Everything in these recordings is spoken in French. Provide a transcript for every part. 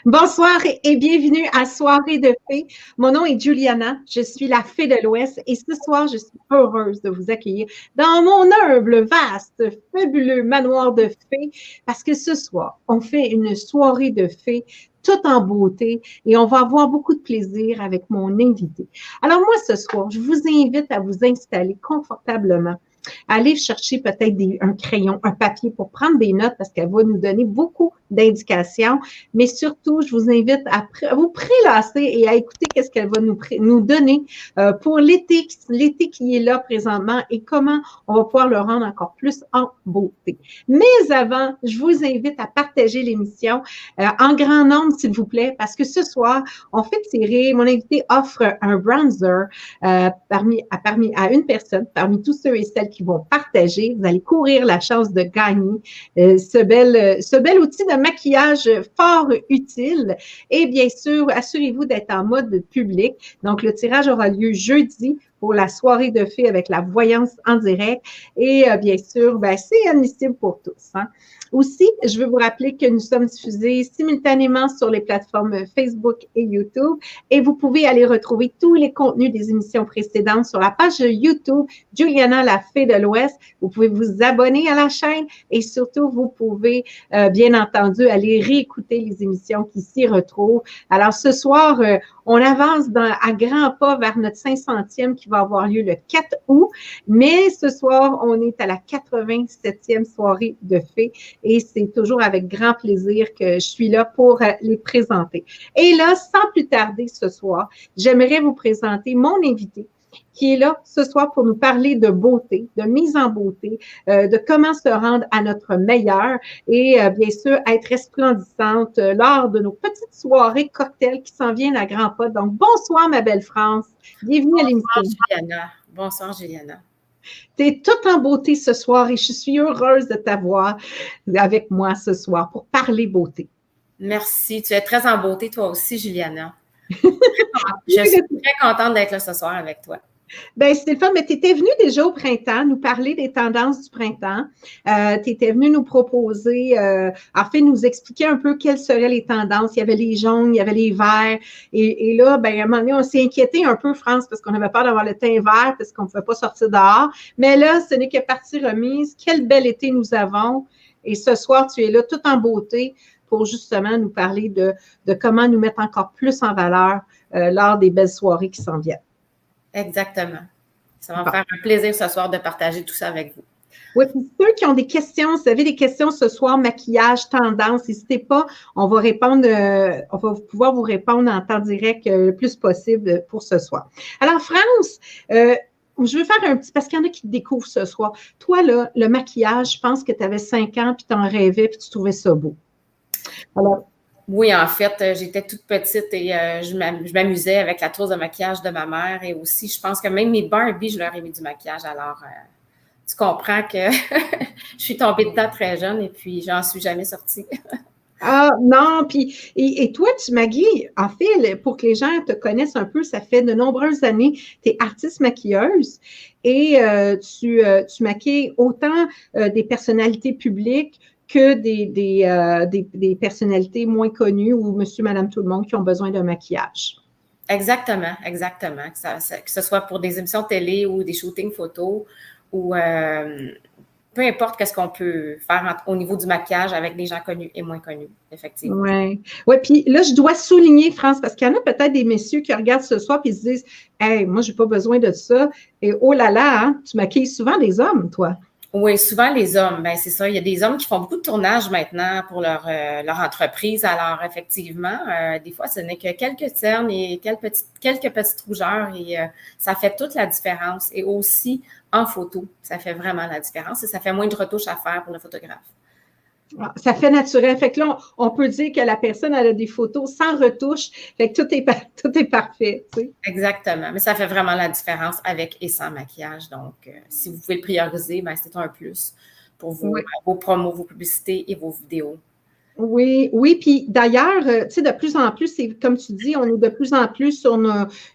Bonsoir et bienvenue à Soirée de Fées. Mon nom est Juliana, je suis la Fée de l'Ouest et ce soir, je suis heureuse de vous accueillir dans mon humble, vaste, fabuleux manoir de fées parce que ce soir, on fait une soirée de fées tout en beauté et on va avoir beaucoup de plaisir avec mon invité. Alors moi, ce soir, je vous invite à vous installer confortablement. Allez chercher peut-être un crayon, un papier pour prendre des notes parce qu'elle va nous donner beaucoup d'indications. Mais surtout, je vous invite à vous prélasser et à écouter qu'est-ce qu'elle va nous donner pour l'été qui est là présentement et comment on va pouvoir le rendre encore plus en beauté. Mais avant, je vous invite à partager l'émission en grand nombre, s'il vous plaît, parce que ce soir, on fait tirer, mon invité offre un bronzer à une personne, parmi tous ceux et celles qui vont partager. Vous allez courir la chance de gagner ce bel outil de maquillage fort utile. Et bien sûr, assurez-vous d'être en mode public. Donc, le tirage aura lieu jeudi pour la soirée de fées avec la voyance en direct. Et bien sûr, c'est admissible pour tous. Hein. Aussi, je veux vous rappeler que nous sommes diffusés simultanément sur les plateformes Facebook et YouTube et vous pouvez aller retrouver tous les contenus des émissions précédentes sur la page YouTube Juliana la Fée de l'Ouest. Vous pouvez vous abonner à la chaîne et surtout, vous pouvez bien entendu aller réécouter les émissions qui s'y retrouvent. Alors ce soir, on avance à grands pas vers notre 500e qui va avoir lieu le 4 août, mais ce soir, on est à la 87e soirée de fées et c'est toujours avec grand plaisir que je suis là pour les présenter. Et là, sans plus tarder ce soir, j'aimerais vous présenter mon invité qui est là ce soir pour nous parler de beauté, de mise en beauté, de comment se rendre à notre meilleur et bien sûr être resplendissante lors de nos petites soirées cocktails qui s'en viennent à grands pas. Donc, bonsoir ma belle France, bienvenue à l'émission. Bonsoir Juliana. Tu es toute en beauté ce soir et je suis heureuse de t'avoir avec moi ce soir pour parler beauté. Merci, tu es très en beauté toi aussi Juliana. Je suis très contente d'être là ce soir avec toi. Ben, c'était le fun, mais tu étais venue déjà au printemps nous parler des tendances du printemps. Tu étais venue nous proposer, en fait, nous expliquer un peu quelles seraient les tendances. Il y avait les jaunes, il y avait les verts. Et là, ben, à un moment donné, on s'est inquiété un peu, France, parce qu'on avait peur d'avoir le teint vert, parce qu'on ne pouvait pas sortir dehors. Mais là, ce n'est que partie remise. Quel bel été nous avons. Et ce soir, tu es là tout en beauté pour justement nous parler de comment nous mettre encore plus en valeur lors des belles soirées qui s'en viennent. Exactement. Ça va me faire un plaisir ce soir de partager tout ça avec vous. Oui, pour ceux qui ont des questions, si vous avez des questions ce soir, maquillage, tendance, n'hésitez pas, on va pouvoir vous répondre en temps direct le plus possible pour ce soir. Alors, France, je veux faire un petit, parce qu'il y en a qui te découvrent ce soir. Toi, là, le maquillage, je pense que tu avais 5 ans, puis tu en rêvais, puis tu trouvais ça beau. Alors, oui, en fait, j'étais toute petite et je m'amusais avec la trousse de maquillage de ma mère et aussi, je pense que même mes Barbies, je leur ai mis du maquillage. Alors, tu comprends que je suis tombée dedans très jeune et puis j'en suis jamais sortie. Ah non, puis et toi, tu maquilles, en fait, pour que les gens te connaissent un peu, ça fait de nombreuses années, tu es artiste maquilleuse et tu maquilles autant des personnalités publiques que des personnalités moins connues ou monsieur, madame, tout le monde qui ont besoin d'un maquillage. Exactement, exactement. Que ce soit pour des émissions de télé ou des shootings photos ou peu importe qu'est-ce qu'on peut faire au niveau du maquillage avec des gens connus et moins connus, effectivement. Oui. Ouais, puis là, je dois souligner, France, parce qu'il y en a peut-être des messieurs qui regardent ce soir et se disent « Hey, moi, j'ai pas besoin de ça. » Et oh là là, hein, tu maquilles souvent des hommes, toi. Oui, souvent les hommes, ben c'est ça. Il y a des hommes qui font beaucoup de tournages maintenant pour leur entreprise. Alors, effectivement, des fois, ce n'est que quelques cernes et quelques petites rougeurs et ça fait toute la différence. Et aussi, en photo, ça fait vraiment la différence et ça fait moins de retouches à faire pour le photographe. Ça fait naturel. Fait que là, on peut dire que la personne, elle a des photos sans retouche. Fait que tout est parfait. Tu sais. Exactement. Mais ça fait vraiment la différence avec et sans maquillage. Donc, si vous pouvez le prioriser, ben, c'est un plus pour vos promos, vos publicités et vos vidéos. Oui, oui, puis d'ailleurs, tu sais, de plus en plus, c'est comme tu dis, on est de plus en plus sur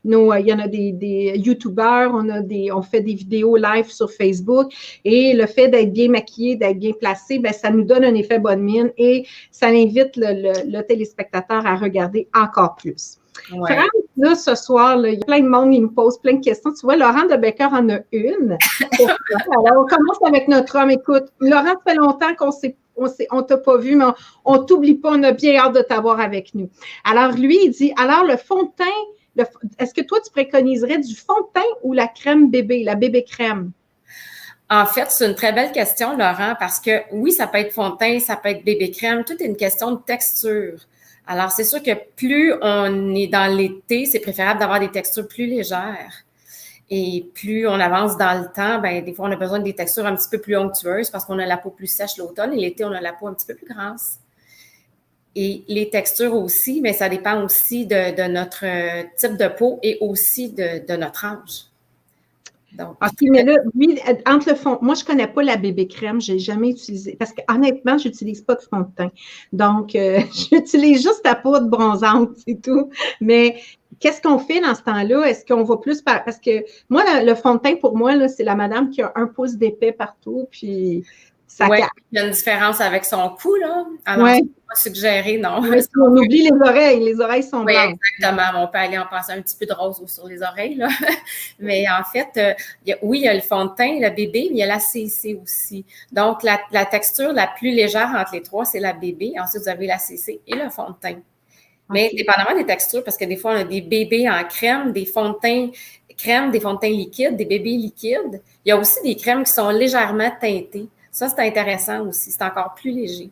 il y en a des YouTubeurs, on fait des vidéos live sur Facebook et le fait d'être bien maquillé, d'être bien placé, ben ça nous donne un effet bonne mine et ça invite le téléspectateur à regarder encore plus. Ouais. France, là, ce soir, là, il y a plein de monde qui nous pose plein de questions. Tu vois, Laurent de Becker en a une. Alors, on commence avec notre homme. Écoute, Laurent, ça fait longtemps on t'a pas vu, mais on t'oublie pas, on a bien hâte de t'avoir avec nous. Alors, lui, il dit, alors le fond de teint, est-ce que toi, tu préconiserais du fond de teint ou la crème bébé, la bébé crème? En fait, c'est une très belle question, Laurent, parce que oui, ça peut être fond de teint, ça peut être bébé crème, tout est une question de texture. Alors, c'est sûr que plus on est dans l'été, c'est préférable d'avoir des textures plus légères. Et plus on avance dans le temps, ben des fois, on a besoin des textures un petit peu plus onctueuses parce qu'on a la peau plus sèche l'automne et l'été, on a la peau un petit peu plus grasse. Et les textures aussi, mais ça dépend aussi de notre type de peau et aussi de notre âge. Donc, OK, mais là, lui, entre le fond, moi, je ne connais pas la bébé crème, je n'ai jamais utilisé, parce qu'honnêtement, je n'utilise pas de fond de teint. Donc, j'utilise juste la poudre bronzante, c'est tout. Mais qu'est-ce qu'on fait dans ce temps-là? Est-ce qu'on va plus parce que moi, le fond de teint, pour moi, là, c'est la madame qui a 1 pouce d'épais partout, puis ça il y a une différence avec son cou, là. Alors, ouais. je ne peux pas suggérer, non. Ouais, on oublie les oreilles sont blanches. Oui, exactement. On peut aller en passer un petit peu de rose sur les oreilles, là. Mais en fait, il y a le fond de teint, le bébé, mais il y a la CC aussi. Donc, la texture la plus légère entre les trois, c'est la bébé. Ensuite, vous avez la CC et le fond de teint. Mais dépendamment des textures, parce que des fois, on a des bébés en crème, des fonds de teint crème, des fonds de teint liquides, des bébés liquides. Il y a aussi des crèmes qui sont légèrement teintées. Ça, c'est intéressant aussi. C'est encore plus léger.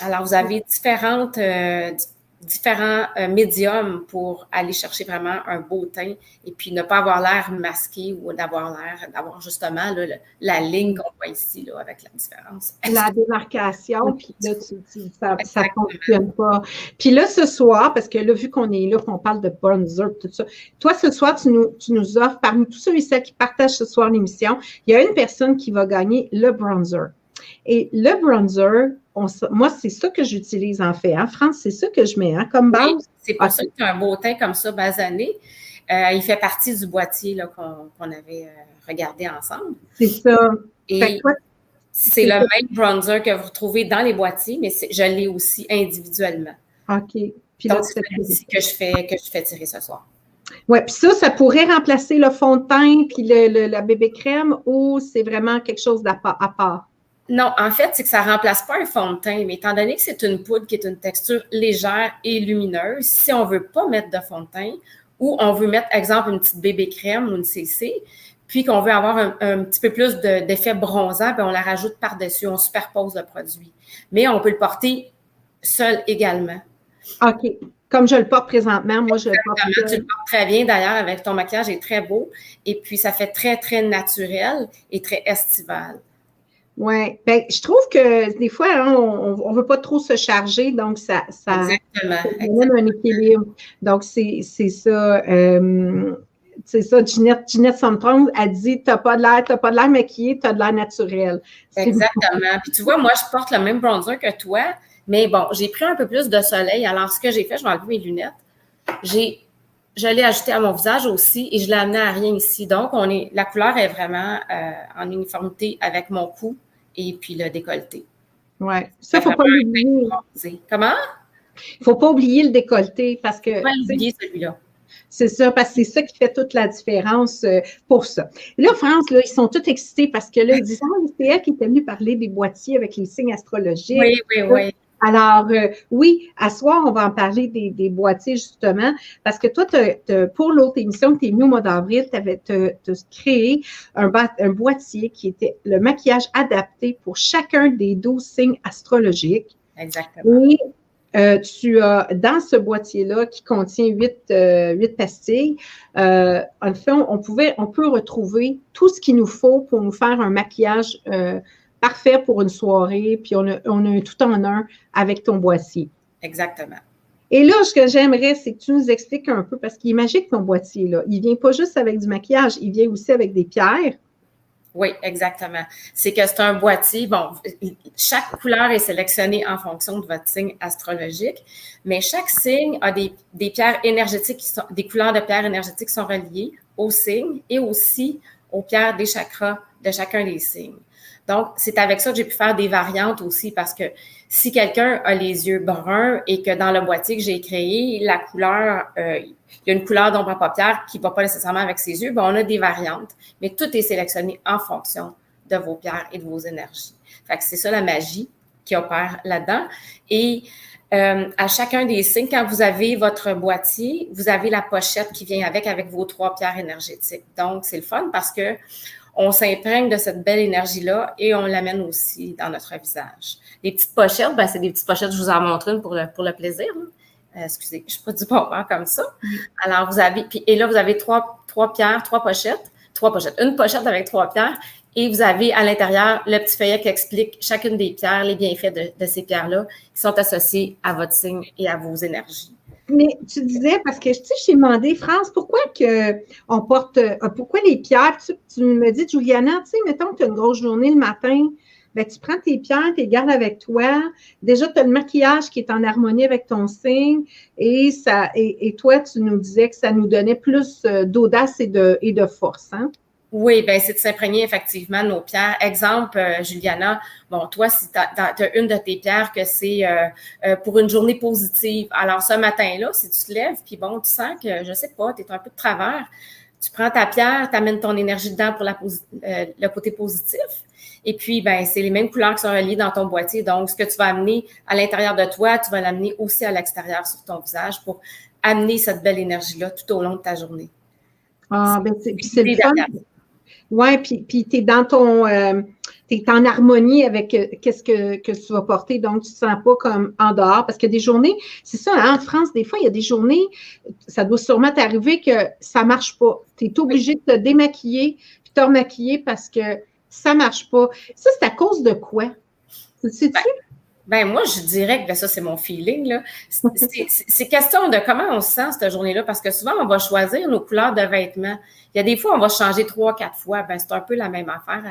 Alors, vous avez différents médiums pour aller chercher vraiment un beau teint et puis ne pas avoir l'air masqué ou d'avoir justement là, la ligne qu'on voit ici là, avec la différence. La démarcation, puis là, ça ne fonctionne pas. Puis là, ce soir, parce que là, vu qu'on est là, qu'on parle de bronzer, tout ça, toi, ce soir, tu nous offres, parmi tous ceux et celles qui partagent ce soir l'émission, il y a une personne qui va gagner le bronzer. Et le bronzer, moi, c'est ça que j'utilise en fait. France, c'est ça que je mets comme base. Oui, c'est pour ça que tu as un beau teint comme ça, basané. Il fait partie du boîtier là, qu'on avait regardé ensemble. C'est ça. Et c'est le même bronzer que vous retrouvez dans les boîtiers, mais je l'ai aussi individuellement. OK. Puis donc, c'est celui que je fais tirer ce soir. Oui, puis ça pourrait remplacer le fond de teint puis la bébé crème ou c'est vraiment quelque chose à part? Non, en fait, c'est que ça ne remplace pas un fond de teint, mais étant donné que c'est une poudre qui est une texture légère et lumineuse, si on ne veut pas mettre de fond de teint ou on veut mettre, exemple, une petite bébé crème ou une CC, puis qu'on veut avoir un petit peu plus d'effet bronzant, bien, on la rajoute par-dessus, on superpose le produit. Mais on peut le porter seul également. OK. Comme je le porte présentement, moi, je le porte. Tu le portes très bien, d'ailleurs, avec ton maquillage, il est très beau. Et puis, ça fait très, très naturel et très estival. Oui. Bien, je trouve que des fois, hein, on ne veut pas trop se charger, donc ça donne un équilibre. Donc, c'est ça. C'est ça, Ginette Somtrong a dit, t'as pas de l'air maquillée, t'as de l'air naturel. Exactement. Puis tu vois, moi, je porte le même bronzer que toi, mais bon, j'ai pris un peu plus de soleil. Alors, ce que j'ai fait, je vais enlever mes lunettes. Je l'ai ajouté à mon visage aussi et je l'ai amené à rien ici. Donc, la couleur est vraiment en uniformité avec mon cou et puis le décolleté. Oui. Ça, il ne faut pas l'oublier. Comment? Il ne faut pas oublier le décolleté parce que. Il ne faut pas oublier celui-là. C'est ça, parce que c'est ça qui fait toute la différence pour ça. Là, France, là, ils sont tous excités parce que là, ils disent, c'est elle qui était venue parler des boîtiers avec les signes astrologiques. Oui. Alors, oui, à soir, on va en parler des boîtiers, justement, parce que toi, pour l'autre émission que tu es venue au mois d'avril, tu avais créé un boîtier qui était le maquillage adapté pour chacun des 12 signes astrologiques. Exactement. Et tu as, dans ce boîtier-là, qui contient 8 pastilles, en fait, on peut retrouver tout ce qu'il nous faut pour nous faire un maquillage parfait pour une soirée, puis on a un tout en un avec ton boîtier. Exactement. Et là, ce que j'aimerais, c'est que tu nous expliques un peu, parce qu'il est magique ton boîtier, là. Il ne vient pas juste avec du maquillage, il vient aussi avec des pierres. Oui, exactement. C'est que c'est un boîtier. Bon, chaque couleur est sélectionnée en fonction de votre signe astrologique, mais chaque signe a des pierres énergétiques des couleurs de pierres énergétiques qui sont reliées au signe et aussi aux pierres des chakras de chacun des signes. Donc, c'est avec ça que j'ai pu faire des variantes aussi parce que si quelqu'un a les yeux bruns et que dans le boîtier que j'ai créé, la couleur, il y a une couleur d'ombre à paupières qui ne va pas nécessairement avec ses yeux, ben on a des variantes, mais tout est sélectionné en fonction de vos pierres et de vos énergies. Fait que c'est ça la magie qui opère là-dedans. Et à chacun des signes, quand vous avez votre boîtier, vous avez la pochette qui vient avec vos 3 pierres énergétiques. Donc, c'est le fun parce que on s'imprègne de cette belle énergie-là et on l'amène aussi dans notre visage. Les petites pochettes, ben c'est des petites pochettes, je vous en montre une pour le plaisir. Excusez, je ne suis pas du bon vent comme ça. Alors, vous avez, et là, vous avez trois pierres, trois pochettes. Une pochette avec 3 pierres et vous avez à l'intérieur le petit feuillet qui explique chacune des pierres, les bienfaits de ces pierres-là qui sont associés à votre signe et à vos énergies. Mais tu disais, parce que, tu sais, je t'ai demandé, France, pourquoi les pierres, tu me dis, Juliana, tu sais, mettons que tu as une grosse journée le matin, ben, tu prends tes pierres, tu les gardes avec toi. Déjà, tu as le maquillage qui est en harmonie avec ton signe et toi, tu nous disais que ça nous donnait plus d'audace et de force, hein? Oui, bien, c'est de s'imprégner effectivement de nos pierres. Exemple, Juliana, bon, toi, si tu as une de tes pierres que c'est pour une journée positive, alors ce matin-là, si tu te lèves, puis bon, tu sens que, je sais pas, tu es un peu de travers, tu prends ta pierre, tu amènes ton énergie dedans pour le côté positif, et puis, ben c'est les mêmes couleurs qui sont reliées dans ton boîtier. Donc, ce que tu vas amener à l'intérieur de toi, tu vas l'amener aussi à l'extérieur sur ton visage pour amener cette belle énergie-là tout au long de ta journée. Ah, ben c'est le fun. Oui, puis tu es dans t'es en harmonie avec qu'est-ce que tu vas porter, donc tu ne te sens pas comme en dehors, parce qu'il y a des journées, c'est ça, hein, en France, des fois, il y a des journées, ça doit sûrement t'arriver que ça ne marche pas. Tu es obligé de te démaquiller, puis te remaquiller parce que ça ne marche pas. Ça, c'est à cause de quoi? Sais-tu? Ben moi, je dirais que ça, c'est mon feeling, là. C'est question de comment on se sent cette journée-là, parce que souvent, on va choisir nos couleurs de vêtements. Il y a des fois, on va changer 3-4 fois. Ben, c'est un peu la même affaire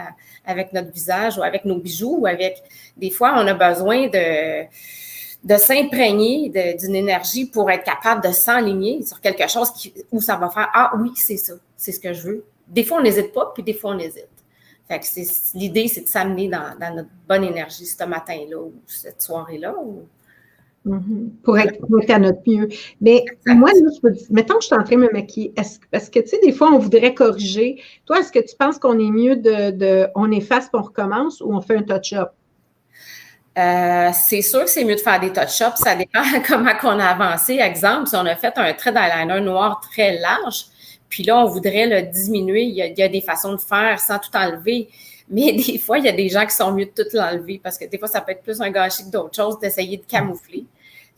avec notre visage ou avec nos bijoux ou avec... Des fois, on a besoin de s'imprégner d'une énergie pour être capable de s'enligner sur quelque chose où ça va faire « Ah oui, c'est ça, c'est ce que je veux ». Des fois, on n'hésite pas, puis des fois, on hésite. Fait que l'idée, c'est de s'amener dans notre bonne énergie ce matin-là ou cette soirée-là. Pour être à notre mieux. Mais moi, là, mettons que je suis en train de me maquiller. Parce que, tu sais, des fois, on voudrait corriger. Toi, est-ce que tu penses qu'on est mieux on efface et on recommence ou on fait un touch-up? C'est sûr que c'est mieux de faire des touch-ups. Ça dépend comment on a avancé. Exemple, si on a fait un trait d'eyeliner noir très large, puis là, on voudrait le diminuer. Il y a des façons de faire sans tout enlever. Mais des fois, il y a des gens qui sont mieux de tout l'enlever parce que des fois, ça peut être plus un gâchis que d'autres choses d'essayer de camoufler.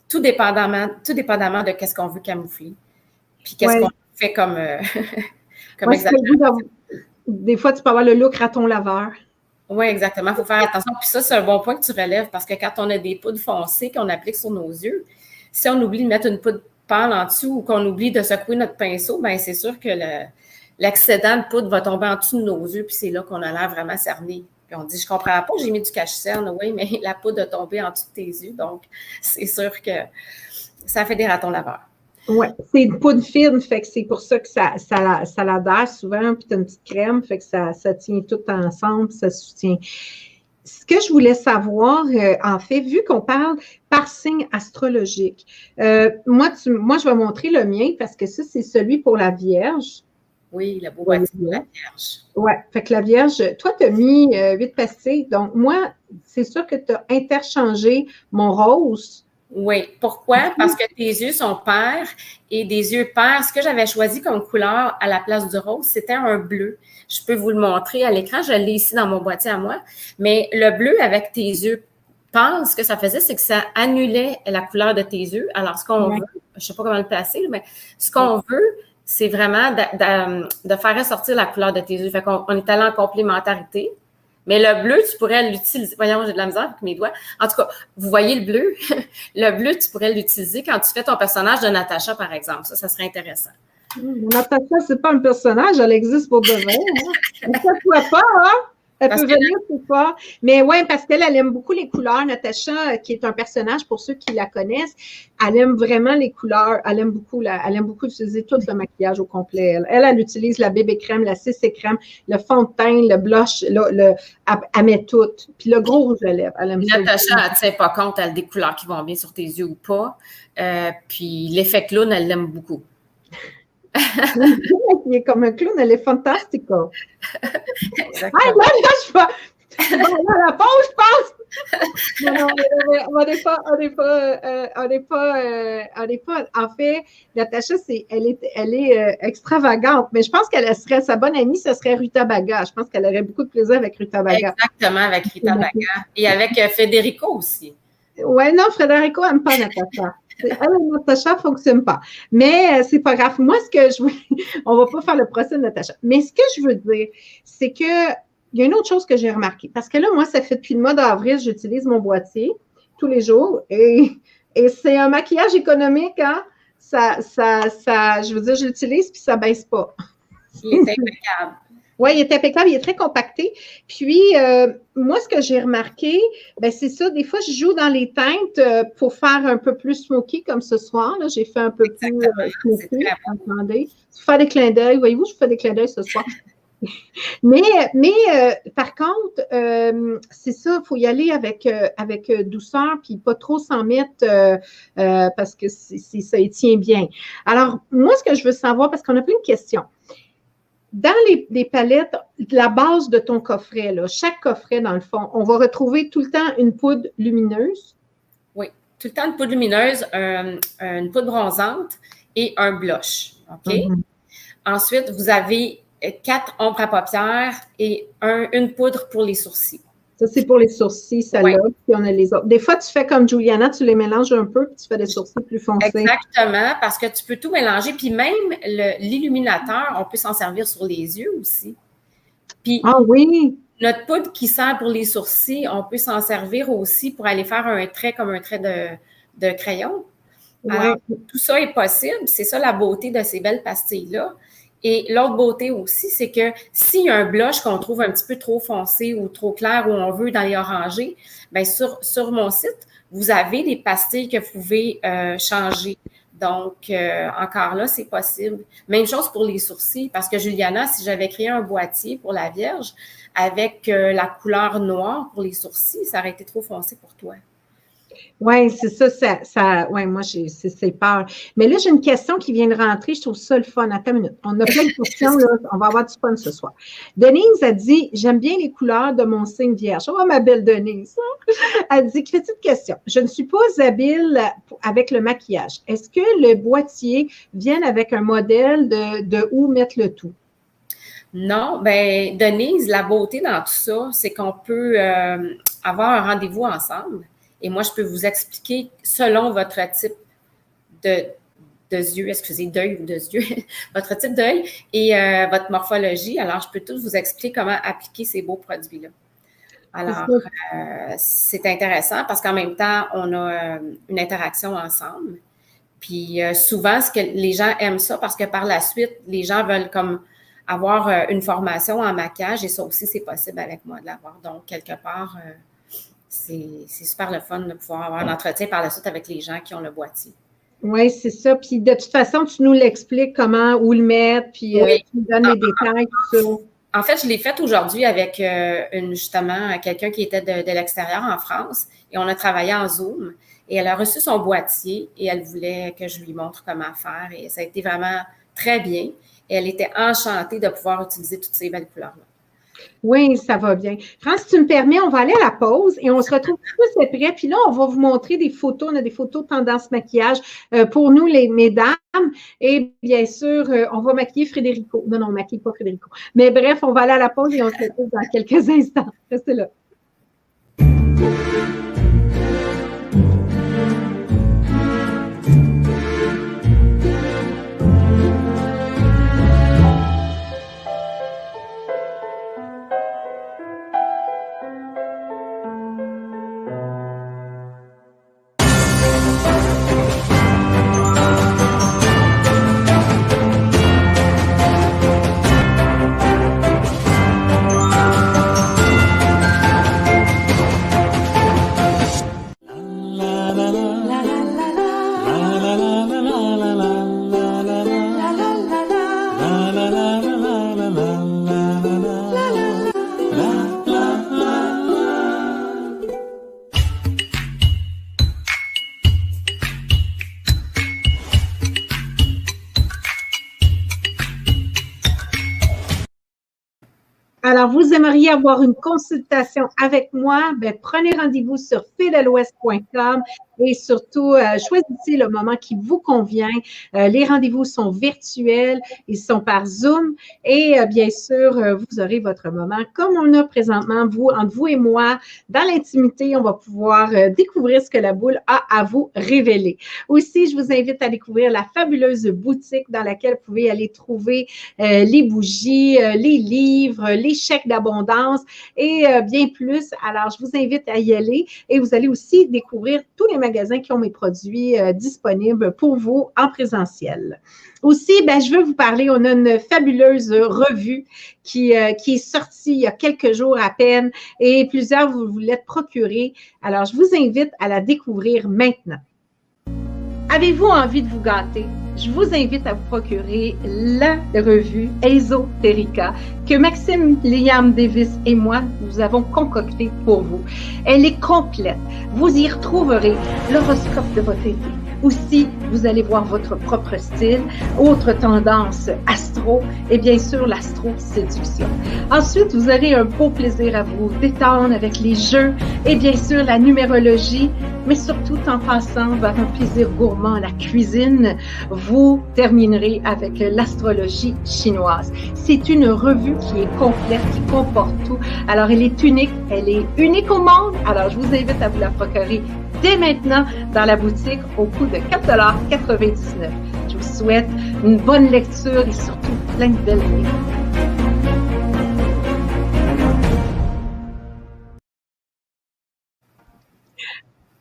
Tout dépendamment de qu'est-ce qu'on veut camoufler. Puis qu'est-ce qu'on fait comme exactement. Des fois, tu peux avoir le look raton laveur. Oui, exactement. Il faut faire attention. Puis ça, c'est un bon point que tu relèves parce que quand on a des poudres foncées qu'on applique sur nos yeux, si on oublie de mettre une poudre pâle en dessous ou qu'on oublie de secouer notre pinceau, bien, c'est sûr que l'excédent de poudre va tomber en dessous de nos yeux, puis c'est là qu'on a l'air vraiment cerné. Puis on dit, je comprends pas, j'ai mis du cache-cerne, oui, mais la poudre a tombé en dessous de tes yeux, donc c'est sûr que ça fait des ratons laveurs. Oui, c'est une poudre fine, fait que c'est pour ça que ça l'adhère souvent, puis tu as une petite crème, fait que ça tient tout ensemble, ça soutient. Ce que je voulais savoir, en fait, vu qu'on parle par signe astrologique, moi, je vais montrer le mien parce que ça, c'est celui pour la Vierge. Oui, le beau boîtier de la Vierge. Oui, fait que la Vierge, toi, tu as mis 8 pastilles. Donc, moi, c'est sûr que tu as interchangé mon rose. Oui. Pourquoi? Parce que tes yeux sont pairs et des yeux pairs, ce que j'avais choisi comme couleur à la place du rose, c'était un bleu. Je peux vous le montrer à l'écran. Je l'ai ici dans mon boîtier à moi. Mais le bleu avec tes yeux pâles, ce que ça faisait, c'est que ça annulait la couleur de tes yeux. Alors, ce qu'on veut, je ne sais pas comment le placer, mais ce qu'on veut, c'est vraiment de faire ressortir la couleur de tes yeux. Fait qu'on est allé en complémentarité. Mais le bleu, tu pourrais l'utiliser. Voyons, j'ai de la misère avec mes doigts. En tout cas, vous voyez le bleu. Le bleu, tu pourrais l'utiliser quand tu fais ton personnage de Natacha, par exemple. Ça serait intéressant. Natacha, c'est pas un personnage, elle existe pour de vrai. Hein? Ça soit pas, hein? Elle peut venir ou pas. Mais oui, parce qu'elle aime beaucoup les couleurs. Natacha, qui est un personnage, pour ceux qui la connaissent, elle aime vraiment les couleurs. Elle aime beaucoup utiliser tout le maquillage au complet. Elle utilise la bébé crème, la CC crème, le fond de teint, le blush, elle met tout. Puis le gros rouge à lèvres. Elle aime Natacha, elle ne tient pas compte, elle a des couleurs qui vont bien sur tes yeux ou pas. Puis l'effet clown, elle l'aime beaucoup. Il est comme un clown, elle est fantastique. Exactement. Ah, là, je vais à la pause, je pense. Non, on n'est pas. En fait, Natacha, elle est extravagante, mais je pense qu'elle serait sa bonne amie, ce serait Rutabaga. Je pense qu'elle aurait beaucoup de plaisir avec Rutabaga. Exactement, avec Rutabaga. Et avec Federico aussi. Oui, non, Federico n'aime pas Natacha. Natacha ne fonctionne pas. Mais c'est pas grave. Moi, on va pas faire le procès de Natacha. Mais ce que je veux dire, c'est que il y a une autre chose que j'ai remarqué. Parce que là, moi, ça fait depuis le mois d'avril, j'utilise mon boîtier tous les jours. Et c'est un maquillage économique, hein? Je veux dire, je l'utilise puis ça ne baisse pas. Il est impeccable. Oui, il est impeccable, il est très compacté. Puis, moi, ce que j'ai remarqué, c'est ça, des fois, je joue dans les teintes pour faire un peu plus smoky, comme ce soir. Là, j'ai fait un peu plus smoky. Attendez. Je fais des clins d'œil. Voyez-vous, je fais des clins d'œil ce soir. mais par contre, c'est ça, il faut y aller avec douceur, puis pas trop s'en mettre parce que ça y tient bien. Alors, moi, ce que je veux savoir, parce qu'on a plein de questions. Dans les palettes, la base de ton coffret, là, chaque coffret, dans le fond, on va retrouver tout le temps une poudre lumineuse. Oui, tout le temps une poudre lumineuse, une poudre bronzante et un blush. OK? Mm-hmm. Ensuite, vous avez 4 ombres à paupières et une poudre pour les sourcils. Ça, c'est pour les sourcils, celle-là. Oui. Puis on a les autres. Des fois, tu fais comme Juliana, tu les mélanges un peu, puis tu fais des sourcils plus foncés. Exactement, parce que tu peux tout mélanger. Puis même l'illuminateur, on peut s'en servir sur les yeux aussi. Puis, oui! Notre poudre qui sert pour les sourcils, on peut s'en servir aussi pour aller faire un trait comme un trait de crayon. Oui. Alors, tout ça est possible. C'est ça la beauté de ces belles pastilles-là. Et l'autre beauté aussi, c'est que s'il y a un blush qu'on trouve un petit peu trop foncé ou trop clair ou on veut dans les orangés, bien sur mon site, vous avez des pastilles que vous pouvez changer. Donc, encore là, c'est possible. Même chose pour les sourcils, parce que Juliana, si j'avais créé un boîtier pour la Vierge avec la couleur noire pour les sourcils, ça aurait été trop foncé pour toi. Oui, c'est ça. Oui, moi, c'est peur. Mais là, j'ai une question qui vient de rentrer. Je trouve ça le fun. Attends une minute. On a plein de questions, là. On va avoir du fun ce soir. Denise a dit, j'aime bien les couleurs de mon signe vierge. Oh, ma belle Denise. Elle dit, petite question. Je ne suis pas habile avec le maquillage. Est-ce que le boîtier vient avec un modèle de où mettre le tout? Non, bien, Denise, la beauté dans tout ça, c'est qu'on peut avoir un rendez-vous ensemble. Et moi, je peux vous expliquer selon votre type d'œil ou de yeux, votre type d'œil et votre morphologie. Alors, je peux tout vous expliquer comment appliquer ces beaux produits-là. Alors, c'est intéressant parce qu'en même temps, on a une interaction ensemble. Puis, souvent, ce que les gens aiment ça parce que par la suite, les gens veulent comme avoir une formation en maquillage et ça aussi, c'est possible avec moi de l'avoir. Donc, quelque part... c'est super le fun de pouvoir avoir un entretien par la suite avec les gens qui ont le boîtier. Oui, c'est ça. Puis de toute façon, tu nous l'expliques comment, où le mettre, puis oui. Tu nous donnes les détails, tout ça. En fait, je l'ai fait aujourd'hui avec justement quelqu'un qui était de l'extérieur en France et on a travaillé en Zoom et elle a reçu son boîtier et elle voulait que je lui montre comment faire et ça a été vraiment très bien et elle était enchantée de pouvoir utiliser toutes ces belles couleurs-là. Oui, ça va bien. France, si tu me permets, on va aller à la pause et on se retrouve tout après. Puis là, on va vous montrer des photos. On a des photos tendance maquillage pour nous, les mesdames. Et bien sûr, on va maquiller Federico. Non, on ne maquille pas Federico. Mais bref, on va aller à la pause et on se retrouve dans quelques instants. Restez là. Alors, vous aimeriez avoir une consultation avec moi? Ben, prenez rendez-vous sur fedelouest.com et surtout, choisissez le moment qui vous convient. Les rendez-vous sont virtuels, ils sont par Zoom et bien sûr, vous aurez votre moment comme on a présentement, entre vous et moi, dans l'intimité, on va pouvoir découvrir ce que la boule a à vous révéler. Aussi, je vous invite à découvrir la fabuleuse boutique dans laquelle vous pouvez aller trouver les bougies, les livres, les chèques d'abondance et bien plus. Alors, je vous invite à y aller et vous allez aussi découvrir tous les magasins qui ont mes produits disponibles pour vous en présentiel. Aussi, ben, je veux vous parler, on a une fabuleuse revue qui est sortie il y a quelques jours à peine et plusieurs vous l'êtes procurée. Alors, je vous invite à la découvrir maintenant. Avez-vous envie de vous gâter? Je vous invite à vous procurer la revue Esoterica que Maxime Liam Davis et moi, nous avons concoctée pour vous. Elle est complète. Vous y retrouverez l'horoscope de votre été. Aussi, vous allez voir votre propre style, autre tendance astro et bien sûr l'astro-séduction. Ensuite, vous aurez un beau plaisir à vous détendre avec les jeux et bien sûr la numérologie, mais surtout en passant vers un plaisir gourmand, la cuisine, vous terminerez avec l'astrologie chinoise. C'est une revue qui est complète, qui comporte tout. Alors, elle est unique au monde. Alors, je vous invite à vous la procurer dès maintenant dans la boutique au coût de 4,99 $. Je vous souhaite une bonne lecture et surtout plein de belles livres.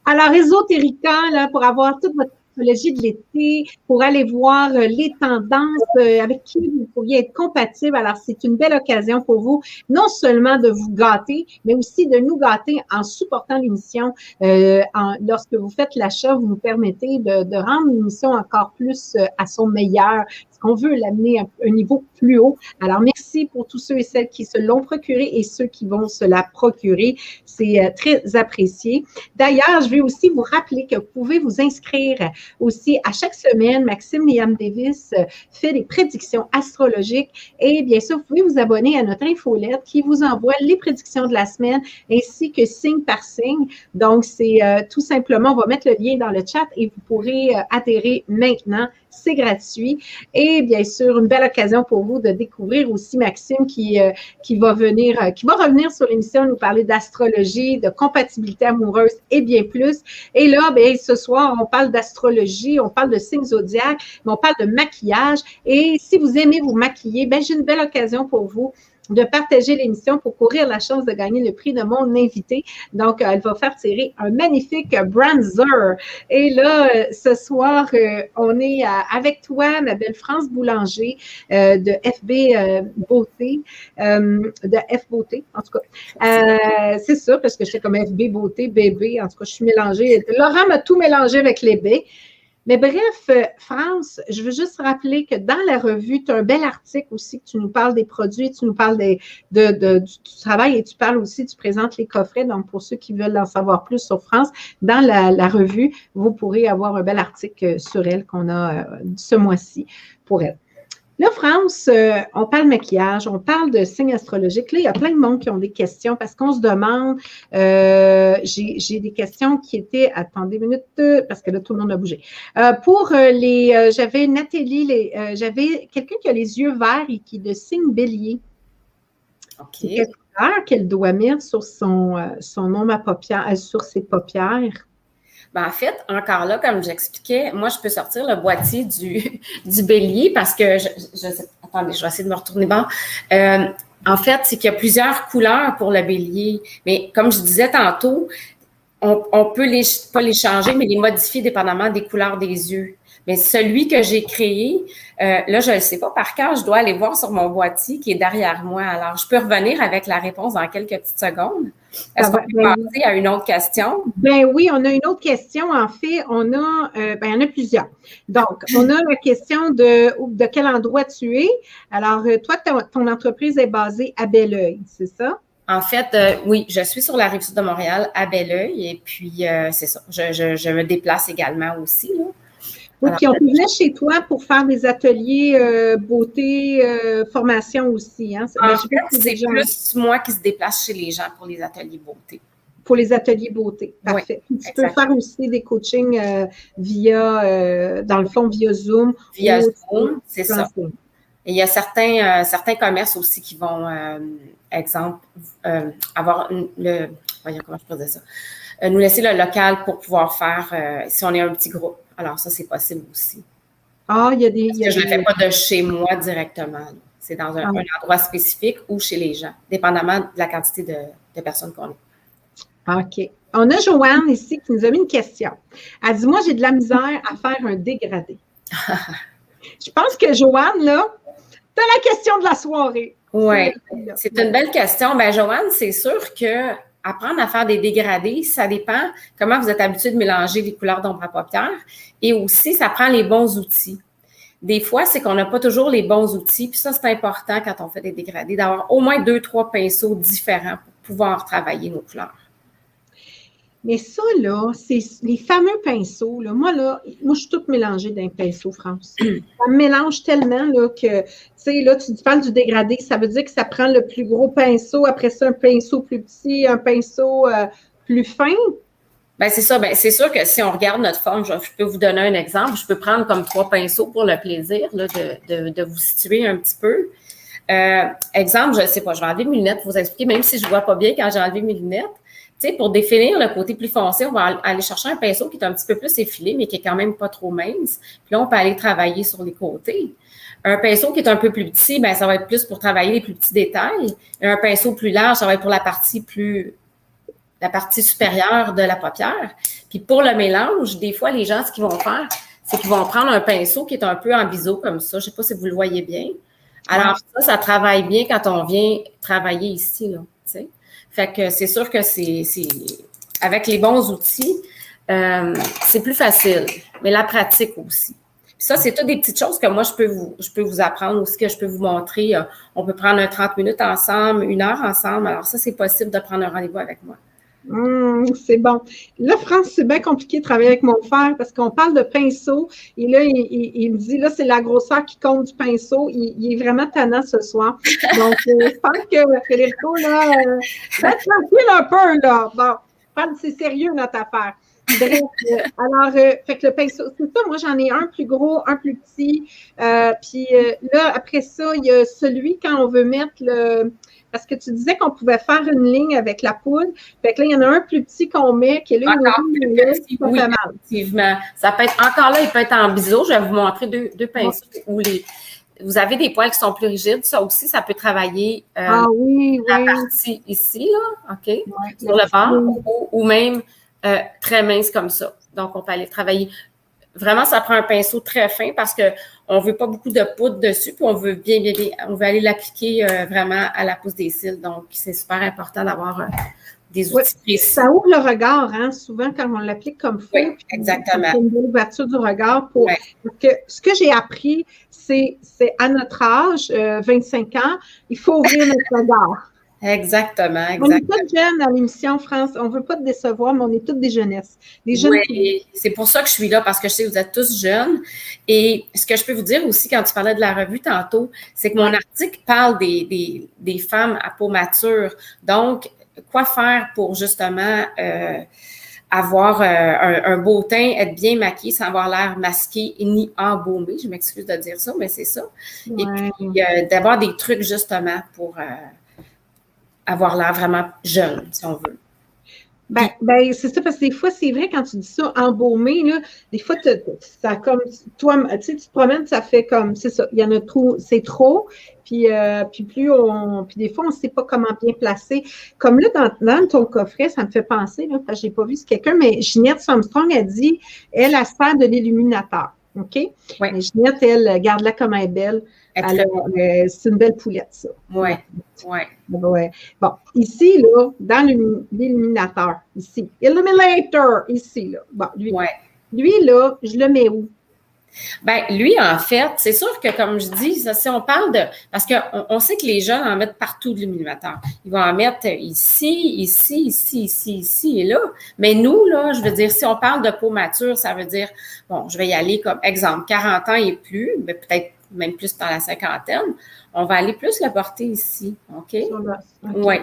Alors, Esoterica, là, pour avoir toute votre astrologie de l'été, pour aller voir les tendances avec qui vous pourriez être compatible. Alors, c'est une belle occasion pour vous, non seulement de vous gâter, mais aussi de nous gâter en supportant l'émission. Lorsque vous faites l'achat, vous nous permettez de rendre l'émission encore plus à son meilleur. On veut l'amener à un niveau plus haut. Alors, merci pour tous ceux et celles qui se l'ont procuré et ceux qui vont se la procurer. C'est très apprécié. D'ailleurs, je vais aussi vous rappeler que vous pouvez vous inscrire aussi à chaque semaine. Maxime Liam Davis fait des prédictions astrologiques et bien sûr, vous pouvez vous abonner à notre infolette qui vous envoie les prédictions de la semaine ainsi que signe par signe. Donc, c'est tout simplement, on va mettre le lien dans le chat et vous pourrez adhérer maintenant. C'est gratuit. Et bien sûr, une belle occasion pour vous de découvrir aussi Maxime qui va revenir sur l'émission nous parler d'astrologie, de compatibilité amoureuse et bien plus. Et là, bien, ce soir, on parle d'astrologie, on parle de signes zodiaques, mais on parle de maquillage. Et si vous aimez vous maquiller, bien, j'ai une belle occasion pour vous de partager l'émission pour courir la chance de gagner le prix de mon invité. Donc, elle va faire tirer un magnifique bronzer. Et là, ce soir, on est avec toi, ma belle France Boulanger de FB Beauté, de F Beauté, en tout cas. C'est ça, parce que j'étais comme FB Beauté, bébé, en tout cas, je suis mélangée. Laurent m'a tout mélangé avec les B. Mais bref, France, je veux juste rappeler que dans la revue, tu as un bel article aussi, que tu nous parles des produits, tu nous parles du travail et tu parles aussi, tu présentes les coffrets. Donc, pour ceux qui veulent en savoir plus sur France, dans la revue, vous pourrez avoir un bel article sur elle qu'on a ce mois-ci pour elle. Là, France, on parle maquillage, on parle de signes astrologiques. Là, il y a plein de monde qui ont des questions parce qu'on se demande, j'ai des questions qui étaient, attendez une minute, parce que là, tout le monde a bougé. J'avais Nathalie, j'avais quelqu'un qui a les yeux verts et qui est de signe bélier. OK. Quelle couleur qu'elle doit mettre sur son ombre à paupières, sur ses paupières? Ben, en fait, encore là, comme j'expliquais, moi, je peux sortir le boîtier du bélier parce que attendez, je vais essayer de me retourner bon. En fait, c'est qu'il y a plusieurs couleurs pour le bélier. Mais comme je disais tantôt, on peut pas les changer, mais les modifier dépendamment des couleurs des yeux. Mais celui que j'ai créé, là, je ne le sais pas par cœur, je dois aller voir sur mon boîtier qui est derrière moi. Alors, je peux revenir avec la réponse dans quelques petites secondes. Est-ce qu'on peut passer à une autre question? Ben oui, on a une autre question. En fait, il y en a plusieurs. Donc, on a la question de quel endroit tu es. Alors, toi, ton entreprise est basée à Belleuil, c'est ça? En fait, oui, je suis sur la Rive-Sud de Montréal, à Belleuil, et puis c'est ça. Je me déplace également aussi, là. Oui, puis on peut venir chez toi pour faire des ateliers beauté, formation aussi. Hein? En fait, c'est plus moi qui se déplace chez les gens pour les ateliers beauté. Pour les ateliers beauté, parfait. Oui, tu peux faire aussi des coachings via, dans le fond, via Zoom. Via Zoom, c'est ça. Et il y a certains commerces aussi qui vont, exemple, avoir comment je peux dire ça? Nous laisser le local pour pouvoir faire, si on est un petit groupe. Alors, ça, c'est possible aussi. Ah, il y a des... Parce que je ne le fais pas de chez moi directement. C'est dans un endroit spécifique ou chez les gens, dépendamment de la quantité de personnes qu'on est. OK. On a Joanne ici qui nous a mis une question. Elle dit, moi, j'ai de la misère à faire un dégradé. Je pense que Joanne, là, tu as la question de la soirée. Oui, c'est une belle question. Bien, Joanne, c'est sûr que apprendre à faire des dégradés, ça dépend comment vous êtes habitué de mélanger les couleurs d'ombre à paupières et aussi, ça prend les bons outils. Des fois, c'est qu'on n'a pas toujours les bons outils, puis ça, c'est important quand on fait des dégradés, d'avoir au moins 2-3 pinceaux différents pour pouvoir travailler nos couleurs. Mais ça, là, c'est les fameux pinceaux. Là, moi, je suis toute mélangée d'un pinceau, France. Ça me mélange tellement là, que, tu sais, là, tu parles du dégradé, ça veut dire que ça prend le plus gros pinceau, après ça, un pinceau plus petit, un pinceau plus fin. Bien, c'est ça. Bien, c'est sûr que si on regarde notre forme, je peux vous donner un exemple. Je peux prendre comme 3 pinceaux pour le plaisir là, de vous situer un petit peu. Exemple, je ne sais pas, je vais enlever mes lunettes pour vous expliquer, même si je ne vois pas bien quand j'ai enlevé mes lunettes. Tu sais, pour définir le côté plus foncé, on va aller chercher un pinceau qui est un petit peu plus effilé, mais qui est quand même pas trop mince. Puis là, on peut aller travailler sur les côtés. Un pinceau qui est un peu plus petit, bien, ça va être plus pour travailler les plus petits détails. Et un pinceau plus large, ça va être pour la partie supérieure de la paupière. Puis pour le mélange, des fois, les gens, ce qu'ils vont faire, c'est qu'ils vont prendre un pinceau qui est un peu en biseau comme ça. Je ne sais pas si vous le voyez bien. Alors ça travaille bien quand on vient travailler ici, là, tu sais. Fait que c'est sûr que c'est avec les bons outils, c'est plus facile, mais la pratique aussi. Puis ça, c'est toutes des petites choses que moi, je peux vous apprendre aussi, que je peux vous montrer. On peut prendre 30 minutes ensemble, 1 heure ensemble. Alors ça, c'est possible de prendre un rendez-vous avec moi. C'est bon. Là, France, c'est bien compliqué de travailler avec mon frère parce qu'on parle de pinceau et là, il me dit, là, c'est la grosseur qui compte du pinceau. Il est vraiment tannant ce soir. Donc, je pense que Federico, là, va être tranquille un peu, là. Bon, c'est sérieux notre affaire. Bref, alors, fait que le pinceau, c'est ça, moi, j'en ai un plus gros, un plus petit. Puis là, après ça, il y a celui quand on veut mettre le... Parce que tu disais qu'on pouvait faire une ligne avec la poudre. Fait que là, il y en a un plus petit qu'on met, qui est là, oui, effectivement. Ça peut être, encore là, il peut être en biseau. Je vais vous montrer deux pinceaux où vous avez des poils qui sont plus rigides. Ça aussi, ça peut travailler la partie ici, là, OK, sur le bord, ou même très mince comme ça. Donc, on peut aller travailler. Vraiment, ça prend un pinceau très fin parce qu'on ne veut pas beaucoup de poudre dessus, puis on veut on veut aller l'appliquer vraiment à la pousse des cils. Donc, c'est super important d'avoir des outils précis. Ça ouvre le regard, hein, souvent quand on l'applique comme faut. Oui, exactement. C'est une belle ouverture du regard. Parce que ce que j'ai appris, c'est à notre âge, 25 ans, il faut ouvrir notre regard. Exactement. On est toutes jeunes à l'émission, France. On ne veut pas te décevoir, mais on est toutes des jeunesses. Des jeunes. Oui, c'est pour ça que je suis là, parce que je sais que vous êtes tous jeunes. Et ce que je peux vous dire aussi, quand tu parlais de la revue tantôt, c'est que mon article parle des femmes à peau mature. Donc, quoi faire pour justement avoir un beau teint, être bien maquillé sans avoir l'air masqué ni embaumé. Je m'excuse de dire ça, mais c'est ça. Et puis, d'avoir des trucs justement pour... avoir l'air vraiment jeune, si on veut. Ben, c'est ça, parce que des fois, c'est vrai, quand tu dis ça, embaumé, là, des fois, ça comme, toi, tu sais, tu te promènes, ça fait comme, c'est ça, il y en a trop, c'est trop, puis des fois, on ne sait pas comment bien placer. Comme là, dans ton coffret, ça me fait penser, là, parce que je n'ai pas vu, c'est quelqu'un, mais Ginette Armstrong a dit, elle sert de l'illuminateur, OK? Oui. Mais Ginette, elle, garde-la comme elle est belle. C'est une belle poulette, ça. Oui. Ouais. Bon, ici, là, dans l'illuminateur, ici, Illuminator, ici, là. Bon, lui, là, je le mets où? Ben lui, en fait, c'est sûr que, comme je dis, ça, si on parle de... Parce qu'on sait que les jeunes en mettent partout de l'illuminateur. Ils vont en mettre ici et là. Mais nous, là, je veux dire, si on parle de peau mature, ça veut dire, bon, je vais y aller comme exemple, 40 ans et plus, mais peut-être même plus dans la cinquantaine, on va aller plus le porter ici, OK? Oui.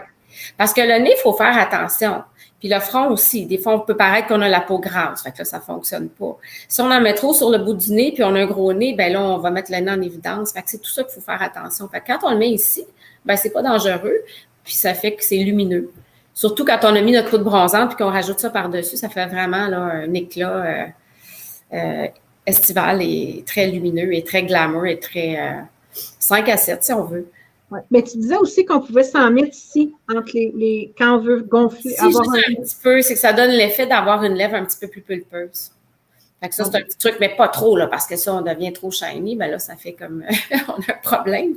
Parce que le nez, il faut faire attention. Puis le front aussi. Des fois, on peut paraître qu'on a la peau grasse. Fait que là, ça fonctionne pas. Si on en met trop sur le bout du nez puis on a un gros nez, ben là, on va mettre le nez en évidence. Fait que c'est tout ça qu'il faut faire attention. Fait que quand on le met ici, ben c'est pas dangereux. Puis ça fait que c'est lumineux. Surtout quand on a mis notre poudre bronzante puis qu'on rajoute ça par-dessus, ça fait vraiment là, un éclat estival et très lumineux et très glamour et très 5 à 7 si on veut. Ouais. Mais tu disais aussi qu'on pouvait s'en mettre ici, entre quand on veut gonfler. Si avoir un petit peu, c'est que ça donne l'effet d'avoir une lèvre un petit peu plus pulpeuse. Fait que ça, c'est un petit truc, mais pas trop, là, parce que ça, on devient trop shiny, ben là, ça fait comme, on a un problème.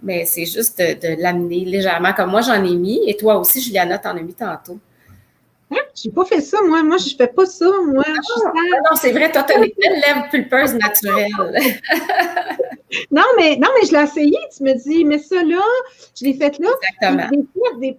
Mais c'est juste de l'amener légèrement, comme moi, j'en ai mis, et toi aussi, Juliana, t'en as mis tantôt. J'ai pas fait ça, moi. Moi, je fais pas ça, moi. Non, c'est vrai, toi, t'as des belles lèvres pulpeuses naturelles. Non, mais je l'ai essayé. Tu me dis, mais ça là, je l'ai fait là. Exactement.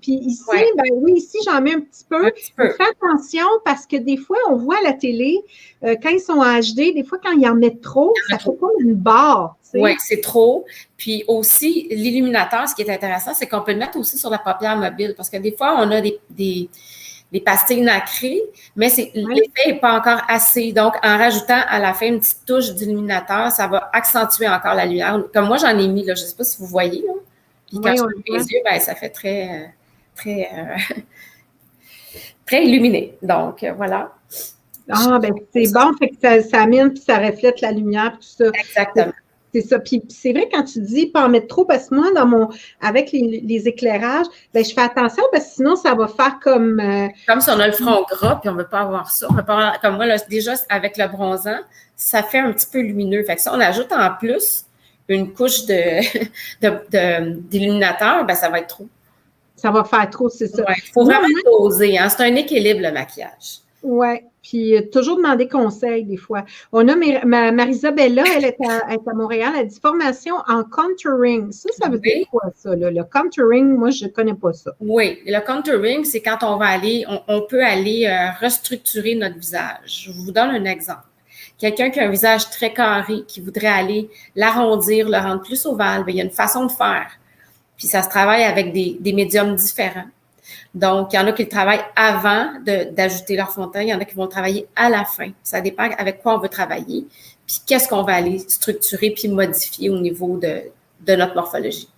Puis ici, ben oui, ici, j'en mets un petit peu. Fais attention parce que des fois, on voit à la télé, quand ils sont en HD, des fois, quand ils en mettent trop, ça fait comme une barre. Oui, c'est trop. Puis aussi, l'illuminateur, ce qui est intéressant, c'est qu'on peut le mettre aussi sur la paupière mobile parce que des fois, on a des pastilles nacrées, mais l'effet n'est pas encore assez. Donc, en rajoutant à la fin une petite touche d'illuminateur, ça va accentuer encore la lumière. Comme moi, j'en ai mis, là, je ne sais pas si vous voyez. Là. Puis quand je ouvre les yeux, ben, ça fait très illuminé. Donc, voilà. Ah, ben c'est bon, fait que ça amène puis ça reflète la lumière, tout ça. Exactement. C'est ça. Puis c'est vrai quand tu dis pas en mettre trop, parce que moi, avec les éclairages, ben, je fais attention parce que sinon, ça va faire comme. Comme si on a le front gras, puis on ne veut pas avoir ça. On veut pas avoir, comme moi, là, déjà, avec le bronzant, ça fait un petit peu lumineux. Fait que si on ajoute en plus une couche d'illuminateur, ben, ça va être trop. Ça va faire trop, c'est ça. Il faut vraiment doser. Hein? C'est un équilibre, le maquillage. Oui. Puis toujours demander conseil des fois. On a Marisabella, elle est à Montréal, elle dit formation en contouring. Ça veut dire quoi ça? Là? Le contouring, moi, je ne connais pas ça. Oui, le contouring, c'est quand on va aller, on peut aller restructurer notre visage. Je vous donne un exemple. Quelqu'un qui a un visage très carré, qui voudrait aller l'arrondir, le rendre plus ovale, bien, il y a une façon de faire. Puis ça se travaille avec des médiums différents. Donc, il y en a qui le travaillent avant d'ajouter leur fond de teint. Il y en a qui vont le travailler à la fin. Ça dépend avec quoi on veut travailler, puis qu'est-ce qu'on va aller structurer puis modifier au niveau de notre morphologie.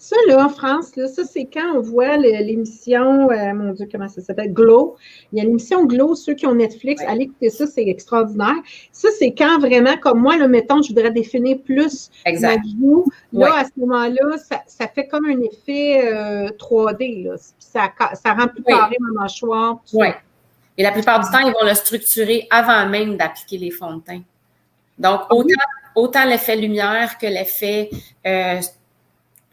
Ça, là, en France, là, ça, c'est quand on voit l'émission, mon Dieu, comment ça s'appelle? Glow. Il y a l'émission Glow, ceux qui ont Netflix, allez écouter ça, c'est extraordinaire. Ça, c'est quand vraiment, comme moi, là, mettons, je voudrais définir plus ma joue. Là, à ce moment-là, ça fait comme un effet 3D, là. Ça rend plus carré ma mâchoire. Oui. Et la plupart du temps, ils vont le structurer avant même d'appliquer les fonds de teint. Donc, autant l'effet lumière que l'effet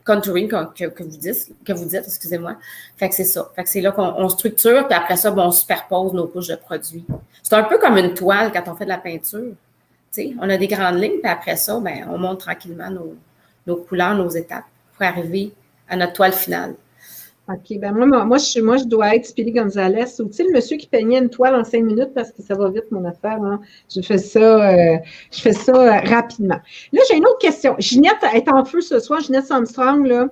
contouring que vous dites, excusez-moi. Fait que c'est ça. Fait que c'est là qu'on structure, puis après ça, on superpose nos couches de produits. C'est un peu comme une toile quand on fait de la peinture. Tu sais, on a des grandes lignes, puis après ça, ben, on monte tranquillement nos couleurs, nos étapes pour arriver à notre toile finale. OK. Ben moi, je dois être Speedy Gonzalez. Ou tu sais, le monsieur qui peignait une toile en 5 minutes parce que ça va vite, mon affaire. Hein? Je fais ça rapidement. Là, j'ai une autre question. Ginette est en feu ce soir. Ginette Armstrong, là,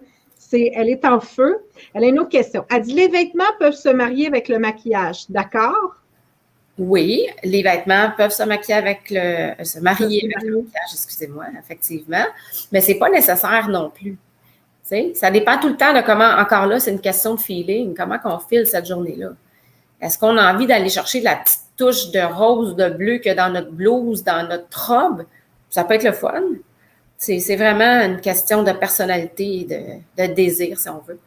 elle est en feu. Elle a une autre question. Elle dit, les vêtements peuvent se marier avec le maquillage. D'accord? Oui, les vêtements peuvent se marier avec le maquillage, excusez-moi, effectivement. Mais c'est pas nécessaire non plus. T'sais, ça dépend tout le temps de comment, encore là, c'est une question de feeling, comment qu'on file cette journée-là. Est-ce qu'on a envie d'aller chercher la petite touche de rose, de bleu que dans notre blouse, dans notre robe? Ça peut être le fun. C'est vraiment une question de personnalité et de désir, si on veut.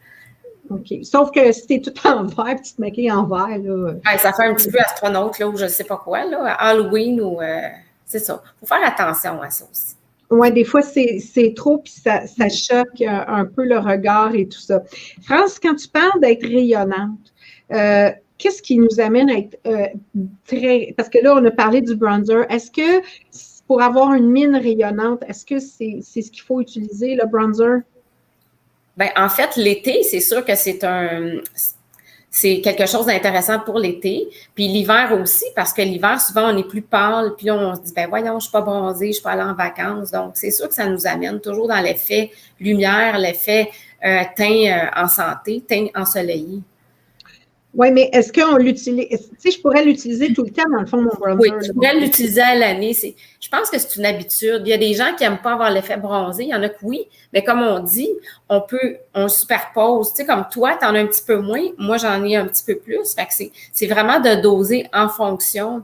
OK. Sauf que si t'es tout en vert, tu te maquilles en vert, là. Ouais, ça fait un petit peu astronaute, là, ou je ne sais pas quoi, là, Halloween ou... c'est ça. Il faut faire attention à ça aussi. Oui, des fois, c'est trop, puis ça choque un peu le regard et tout ça. France, quand tu parles d'être rayonnante, qu'est-ce qui nous amène à être très... Parce que là, on a parlé du bronzer. Est-ce que pour avoir une mine rayonnante, est-ce que c'est ce qu'il faut utiliser, le bronzer? Bien, en fait, l'été, c'est sûr que c'est quelque chose d'intéressant pour l'été. Puis l'hiver aussi, parce que l'hiver, souvent, on est plus pâle, puis là, on se dit, ben voyons, je suis pas bronzée, je suis pas allée en vacances. Donc, c'est sûr que ça nous amène toujours dans l'effet lumière, l'effet teint en santé, teint ensoleillé. Oui, mais est-ce qu'on l'utilise? Tu sais, je pourrais l'utiliser tout le temps, dans le fond, mon bronzer. Oui, tu pourrais l'utiliser à l'année. Je pense que c'est une habitude. Il y a des gens qui n'aiment pas avoir l'effet bronzé. Il y en a que oui, mais comme on dit, on superpose. Tu sais, comme toi, tu en as un petit peu moins. Moi, j'en ai un petit peu plus. Fait que c'est vraiment de doser en fonction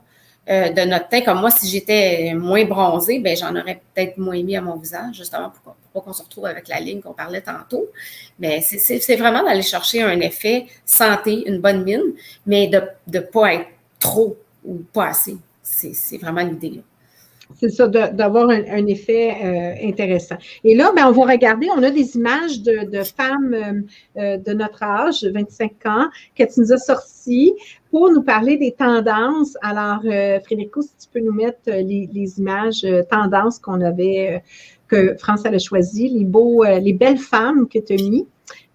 de notre teint. Comme moi, si j'étais moins bronzée, ben j'en aurais peut-être moins mis à mon visage, justement, pour pas qu'on se retrouve avec la ligne qu'on parlait tantôt. Mais c'est vraiment d'aller chercher un effet santé, une bonne mine, mais de ne pas être trop ou pas assez. C'est vraiment l'idée. C'est ça, d'avoir un effet intéressant. Et là, ben, on va regarder, on a des images de femmes de notre âge, 25 ans, que tu nous as sorties pour nous parler des tendances. Alors, Frédérico, si tu peux nous mettre les images tendances que France a choisies, les belles femmes que tu as mis.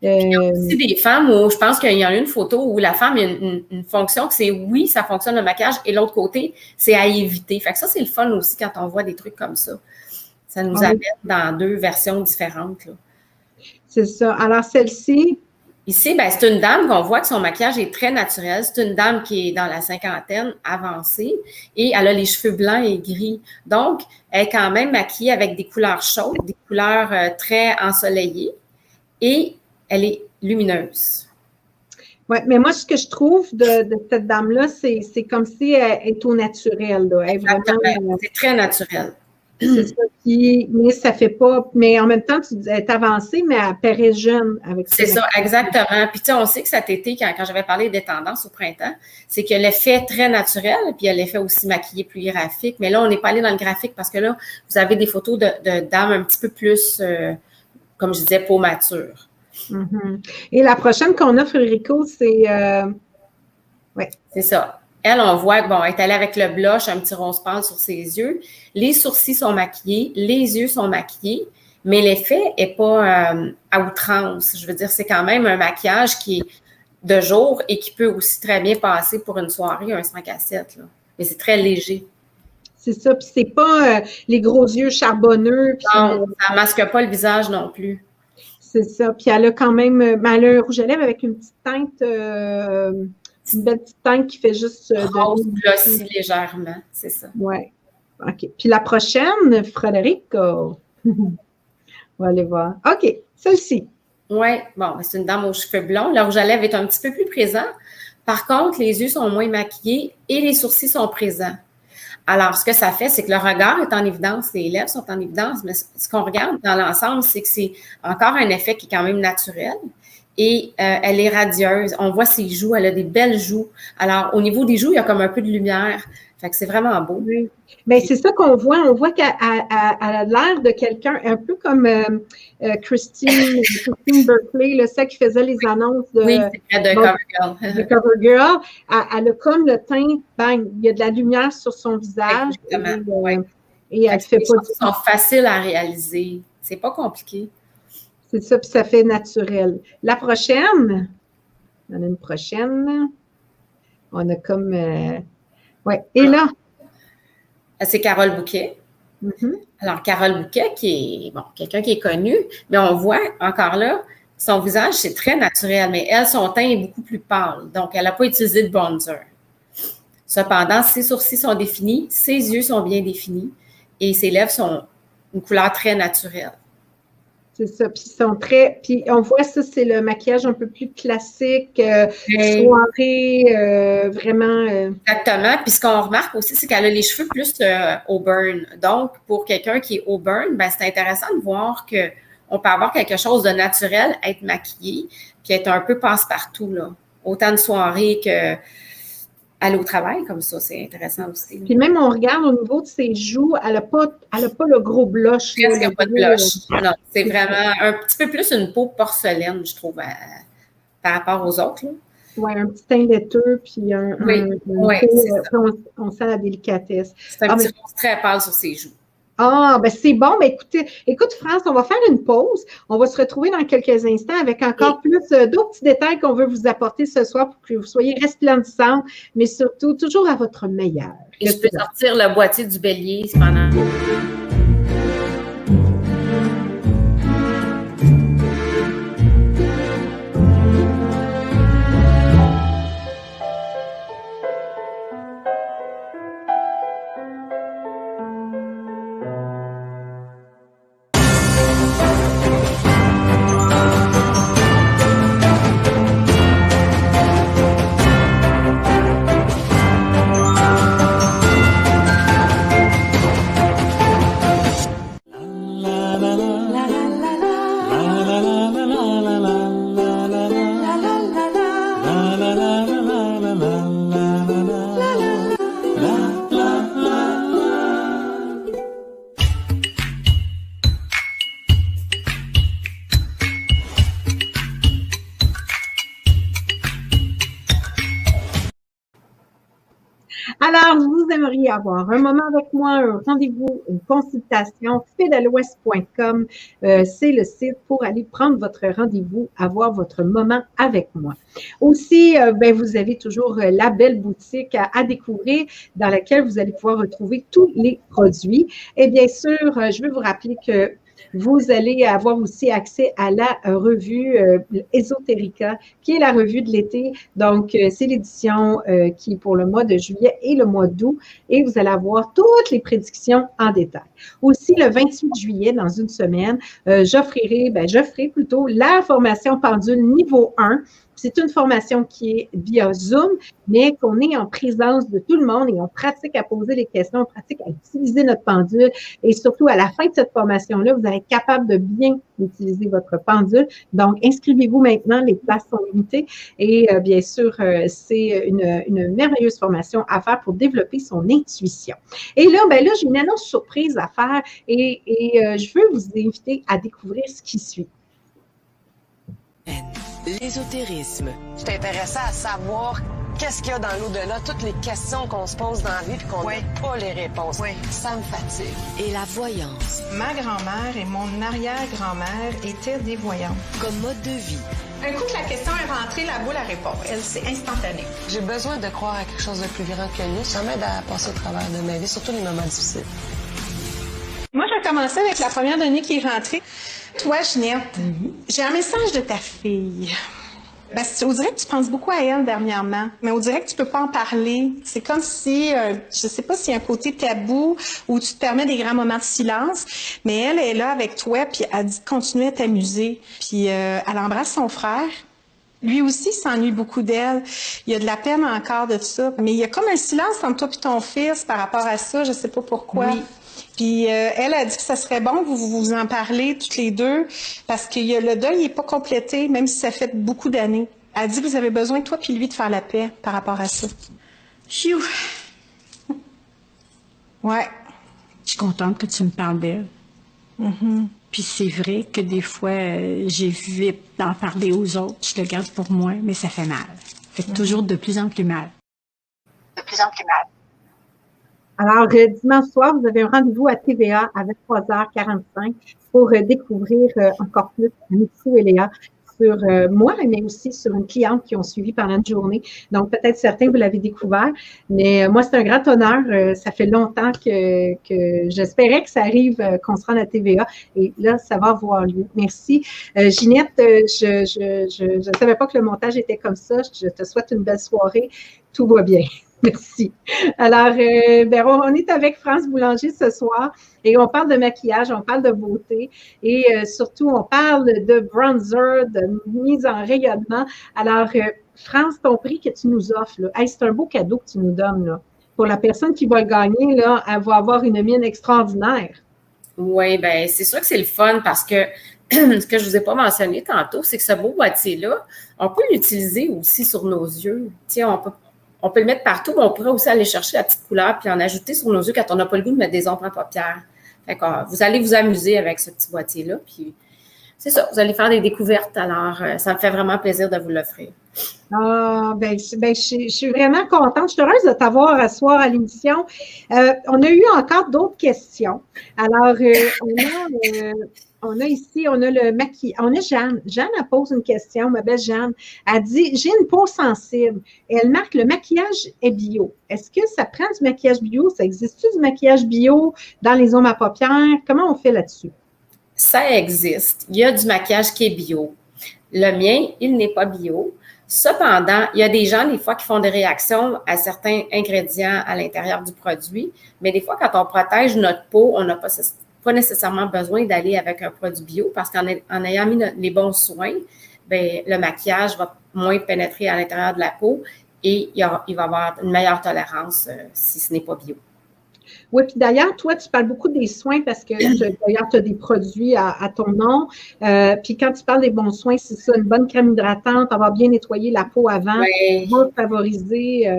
Il y a aussi des femmes où je pense qu'il y en a une photo où la femme, il y a une fonction que c'est oui, ça fonctionne le maquillage, et l'autre côté, c'est à éviter. Fait que ça, c'est le fun aussi quand on voit des trucs comme ça. Ça nous amène dans deux versions différentes. C'est ça. Alors, celle-ci. Ici, ben, c'est une dame qu'on voit que son maquillage est très naturel. C'est une dame qui est dans la cinquantaine avancée et elle a les cheveux blancs et gris. Donc, elle est quand même maquillée avec des couleurs chaudes, des couleurs très ensoleillées et elle est lumineuse. Oui, mais moi, ce que je trouve de cette dame-là, c'est comme si elle est au naturel. Là. Elle est vraiment, c'est très naturel. C'est ça mais ça fait pas. Mais en même temps, tu dis, elle est avancée, mais elle paraît jeune avec ça. C'est ça, exactement. Puis, tu sais, on sait que cet été, quand j'avais parlé des tendances au printemps, c'est que l'effet très naturel, puis il y a l'effet aussi maquillé plus graphique. Mais là, on n'est pas allé dans le graphique parce que là, vous avez des photos de dames un petit peu plus, comme je disais, peau mature. Mm-hmm. Et la prochaine qu'on a, Frédérico, c'est. Oui. C'est ça. Elle, on voit que, bon, elle est allée avec le blush, un petit rose pâle sur ses yeux. Les sourcils sont maquillés, les yeux sont maquillés, mais l'effet n'est pas à outrance. Je veux dire, c'est quand même un maquillage qui est de jour et qui peut aussi très bien passer pour une soirée, un 5 à 7. Là. Mais c'est très léger. C'est ça, puis c'est pas les gros yeux charbonneux. Puis, non, ça ne masque pas le visage non plus. C'est ça. Puis elle a quand même, elle a un rouge à lèvres avec une petite teinte, une belle petite teinte qui fait juste rose glossy légèrement, c'est ça. Oui. OK. Puis la prochaine, Frédérico. On va aller voir. OK, celle-ci. Oui, bon, c'est une dame aux cheveux blonds. Le rouge à lèvres est un petit peu plus présent. Par contre, les yeux sont moins maquillés et les sourcils sont présents. Alors, ce que ça fait, c'est que le regard est en évidence, les lèvres sont en évidence, mais ce qu'on regarde dans l'ensemble, c'est que c'est encore un effet qui est quand même naturel. Et elle est radieuse. On voit ses joues, elle a des belles joues. Alors, au niveau des joues, il y a comme un peu de lumière. Fait que c'est vraiment beau. Oui. Bien, c'est ça qu'on voit. On voit qu'elle a l'air de quelqu'un, un peu comme Christine Berkeley, là, celle qui faisait les annonces de, oui, c'est de CoverGirl. De CoverGirl. Elle a comme le teint, bang, il y a de la lumière sur son visage. Exactement. Et elle fait pas du... sont faciles à réaliser. C'est pas compliqué. C'est ça, puis ça fait naturel. La prochaine, on a une prochaine. On a comme... ouais. Et là? C'est Carole Bouquet. Mm-hmm. Alors, Carole Bouquet, qui est, bon, quelqu'un qui est connu, mais on voit encore là, son visage, c'est très naturel, mais elle, son teint est beaucoup plus pâle. Donc, elle n'a pas utilisé de bronzer. Cependant, ses sourcils sont définis, ses yeux sont bien définis et ses lèvres sont une couleur très naturelle. C'est ça. Puis ils sont très. Puis on voit ça, c'est le maquillage un peu plus classique, soirée, vraiment. Exactement. Puis ce qu'on remarque aussi, c'est qu'elle a les cheveux plus auburn. Donc, pour quelqu'un qui est auburn, ben, c'est intéressant de voir qu'on peut avoir quelque chose de naturel, être maquillé, puis être un peu passe-partout, là. Autant de soirée que aller au travail comme ça, c'est intéressant aussi. Puis même, on regarde au niveau de ses joues, elle n'a pas le gros blush. Presque pas de blush. Non, c'est vraiment un petit peu plus une peau porcelaine, je trouve, par rapport aux autres. Là. Ouais, un petit teint laiteux, puis Oui, oui, c'est ça. on sent la délicatesse. C'est un petit rose très pâle sur ses joues. Ben c'est bon. Ben écoute, France, on va faire une pause. On va se retrouver dans quelques instants avec encore plus d'autres petits détails qu'on veut vous apporter ce soir pour que vous soyez resplendissante, mais surtout toujours à votre meilleur. Et je peux sortir le boîtier du bélier pendant. Alors, vous aimeriez avoir un moment avec moi, un rendez-vous, une consultation, fedelouest.com, c'est le site pour aller prendre votre rendez-vous, avoir votre moment avec moi. Aussi, vous avez toujours la belle boutique à découvrir dans laquelle vous allez pouvoir retrouver tous les produits. Et bien sûr, je veux vous rappeler que vous allez avoir aussi accès à la revue Esoterica, qui est la revue de l'été. Donc, c'est l'édition qui est pour le mois de juillet et le mois d'août. Et vous allez avoir toutes les prédictions en détail. Aussi, le 28 juillet, dans une semaine, j'offrirai plutôt la formation pendule niveau 1. C'est une formation qui est via Zoom, mais qu'on est en présence de tout le monde et on pratique à poser les questions, on pratique à utiliser notre pendule. Et surtout, à la fin de cette formation-là, vous allez être capable de bien utiliser votre pendule. Donc, inscrivez-vous maintenant, les places sont limitées. Et bien sûr, c'est une merveilleuse formation à faire pour développer son intuition. Et là, j'ai une annonce surprise à faire et je veux vous inviter à découvrir ce qui suit. L'ésotérisme. Je suis intéressée à savoir qu'est-ce qu'il y a dans l'au-delà, toutes les questions qu'on se pose dans la vie et qu'on n'a pas les réponses. Oui. Ça me fatigue. Et la voyance. Ma grand-mère et mon arrière-grand-mère étaient des voyantes. Comme mode de vie. Un coup que la question est rentrée, la boule a répond. Elle, c'est instantané. J'ai besoin de croire à quelque chose de plus grand que nous. Ça m'aide à passer au travers de ma vie, surtout les moments difficiles. Moi, je vais commencer avec la première donnée qui est rentrée. Toi, Ginette, j'ai un message de ta fille. On dirait que tu penses beaucoup à elle dernièrement, mais on dirait que tu peux pas en parler. C'est comme si, je sais pas s'il y a un côté tabou où tu te permets des grands moments de silence, mais elle est là avec toi, puis elle dit de continuer à t'amuser. Puis elle embrasse son frère. Lui aussi s'ennuie beaucoup d'elle. Il y a de la peine encore de ça. Mais il y a comme un silence entre toi et ton fils par rapport à ça, je sais pas pourquoi. Oui. Puis elle a dit que ça serait bon que vous en parlez toutes les deux parce que le deuil n'est pas complété, même si ça fait beaucoup d'années. Elle a dit que vous avez besoin, toi puis lui, de faire la paix par rapport à ça. Chiou! Ouais. Je suis contente que tu me parles d'elle. Puis c'est vrai que des fois, j'évite d'en parler aux autres. Je le garde pour moi, mais ça fait mal. Ça fait toujours de plus en plus mal. De plus en plus mal. Alors, dimanche soir, vous avez un rendez-vous à TVA à 23h45 pour découvrir encore plus Mitsou et Léa sur moi, mais aussi sur une cliente qui ont suivi pendant une journée. Donc, peut-être certains, vous l'avez découvert, mais moi, c'est un grand honneur. Ça fait longtemps que j'espérais que ça arrive, qu'on se rende à TVA. Et là, ça va avoir lieu. Merci. Ginette, je ne savais pas que le montage était comme ça. Je te souhaite une belle soirée. Tout va bien. Merci. Alors, on est avec France Boulanger ce soir et on parle de maquillage, on parle de beauté et surtout, on parle de bronzer, de mise en rayonnement. Alors, France, ton prix que tu nous offres, là, c'est un beau cadeau que tu nous donnes. Là. Pour la personne qui va le gagner, là, elle va avoir une mine extraordinaire. Oui, bien, c'est sûr que c'est le fun parce que ce que je ne vous ai pas mentionné tantôt, c'est que ce beau boîtier-là, on peut l'utiliser aussi sur nos yeux. Tu sais, on peut le mettre partout, mais on pourrait aussi aller chercher la petite couleur puis en ajouter sur nos yeux quand on n'a pas le goût de mettre des ombres en paupières. Fait que, vous allez vous amuser avec ce petit boîtier-là. Puis c'est ça, vous allez faire des découvertes. Alors, ça me fait vraiment plaisir de vous l'offrir. Je suis vraiment contente. Je suis heureuse de t'avoir à soir à l'émission. On a eu encore d'autres questions. Alors, on a ici, on a le maquillage. On a Jeanne. Jeanne, elle pose une question, ma belle Jeanne. Elle dit, j'ai une peau sensible. Et elle marque, le maquillage est bio. Est-ce que ça prend du maquillage bio? Ça existe-tu du maquillage bio dans les ombres à paupières? Comment on fait là-dessus? Ça existe. Il y a du maquillage qui est bio. Le mien, il n'est pas bio. Cependant, il y a des gens, des fois, qui font des réactions à certains ingrédients à l'intérieur du produit, mais des fois, quand on protège notre peau, on n'a pas nécessairement besoin d'aller avec un produit bio parce qu'en ayant mis les bons soins, bien, le maquillage va moins pénétrer à l'intérieur de la peau et il va avoir une meilleure tolérance si ce n'est pas bio. Oui, puis d'ailleurs, toi, tu parles beaucoup des soins parce que d'ailleurs, tu as des produits à ton nom. Puis quand tu parles des bons soins, c'est ça, une bonne crème hydratante, avoir bien nettoyé la peau avant, va favoriser.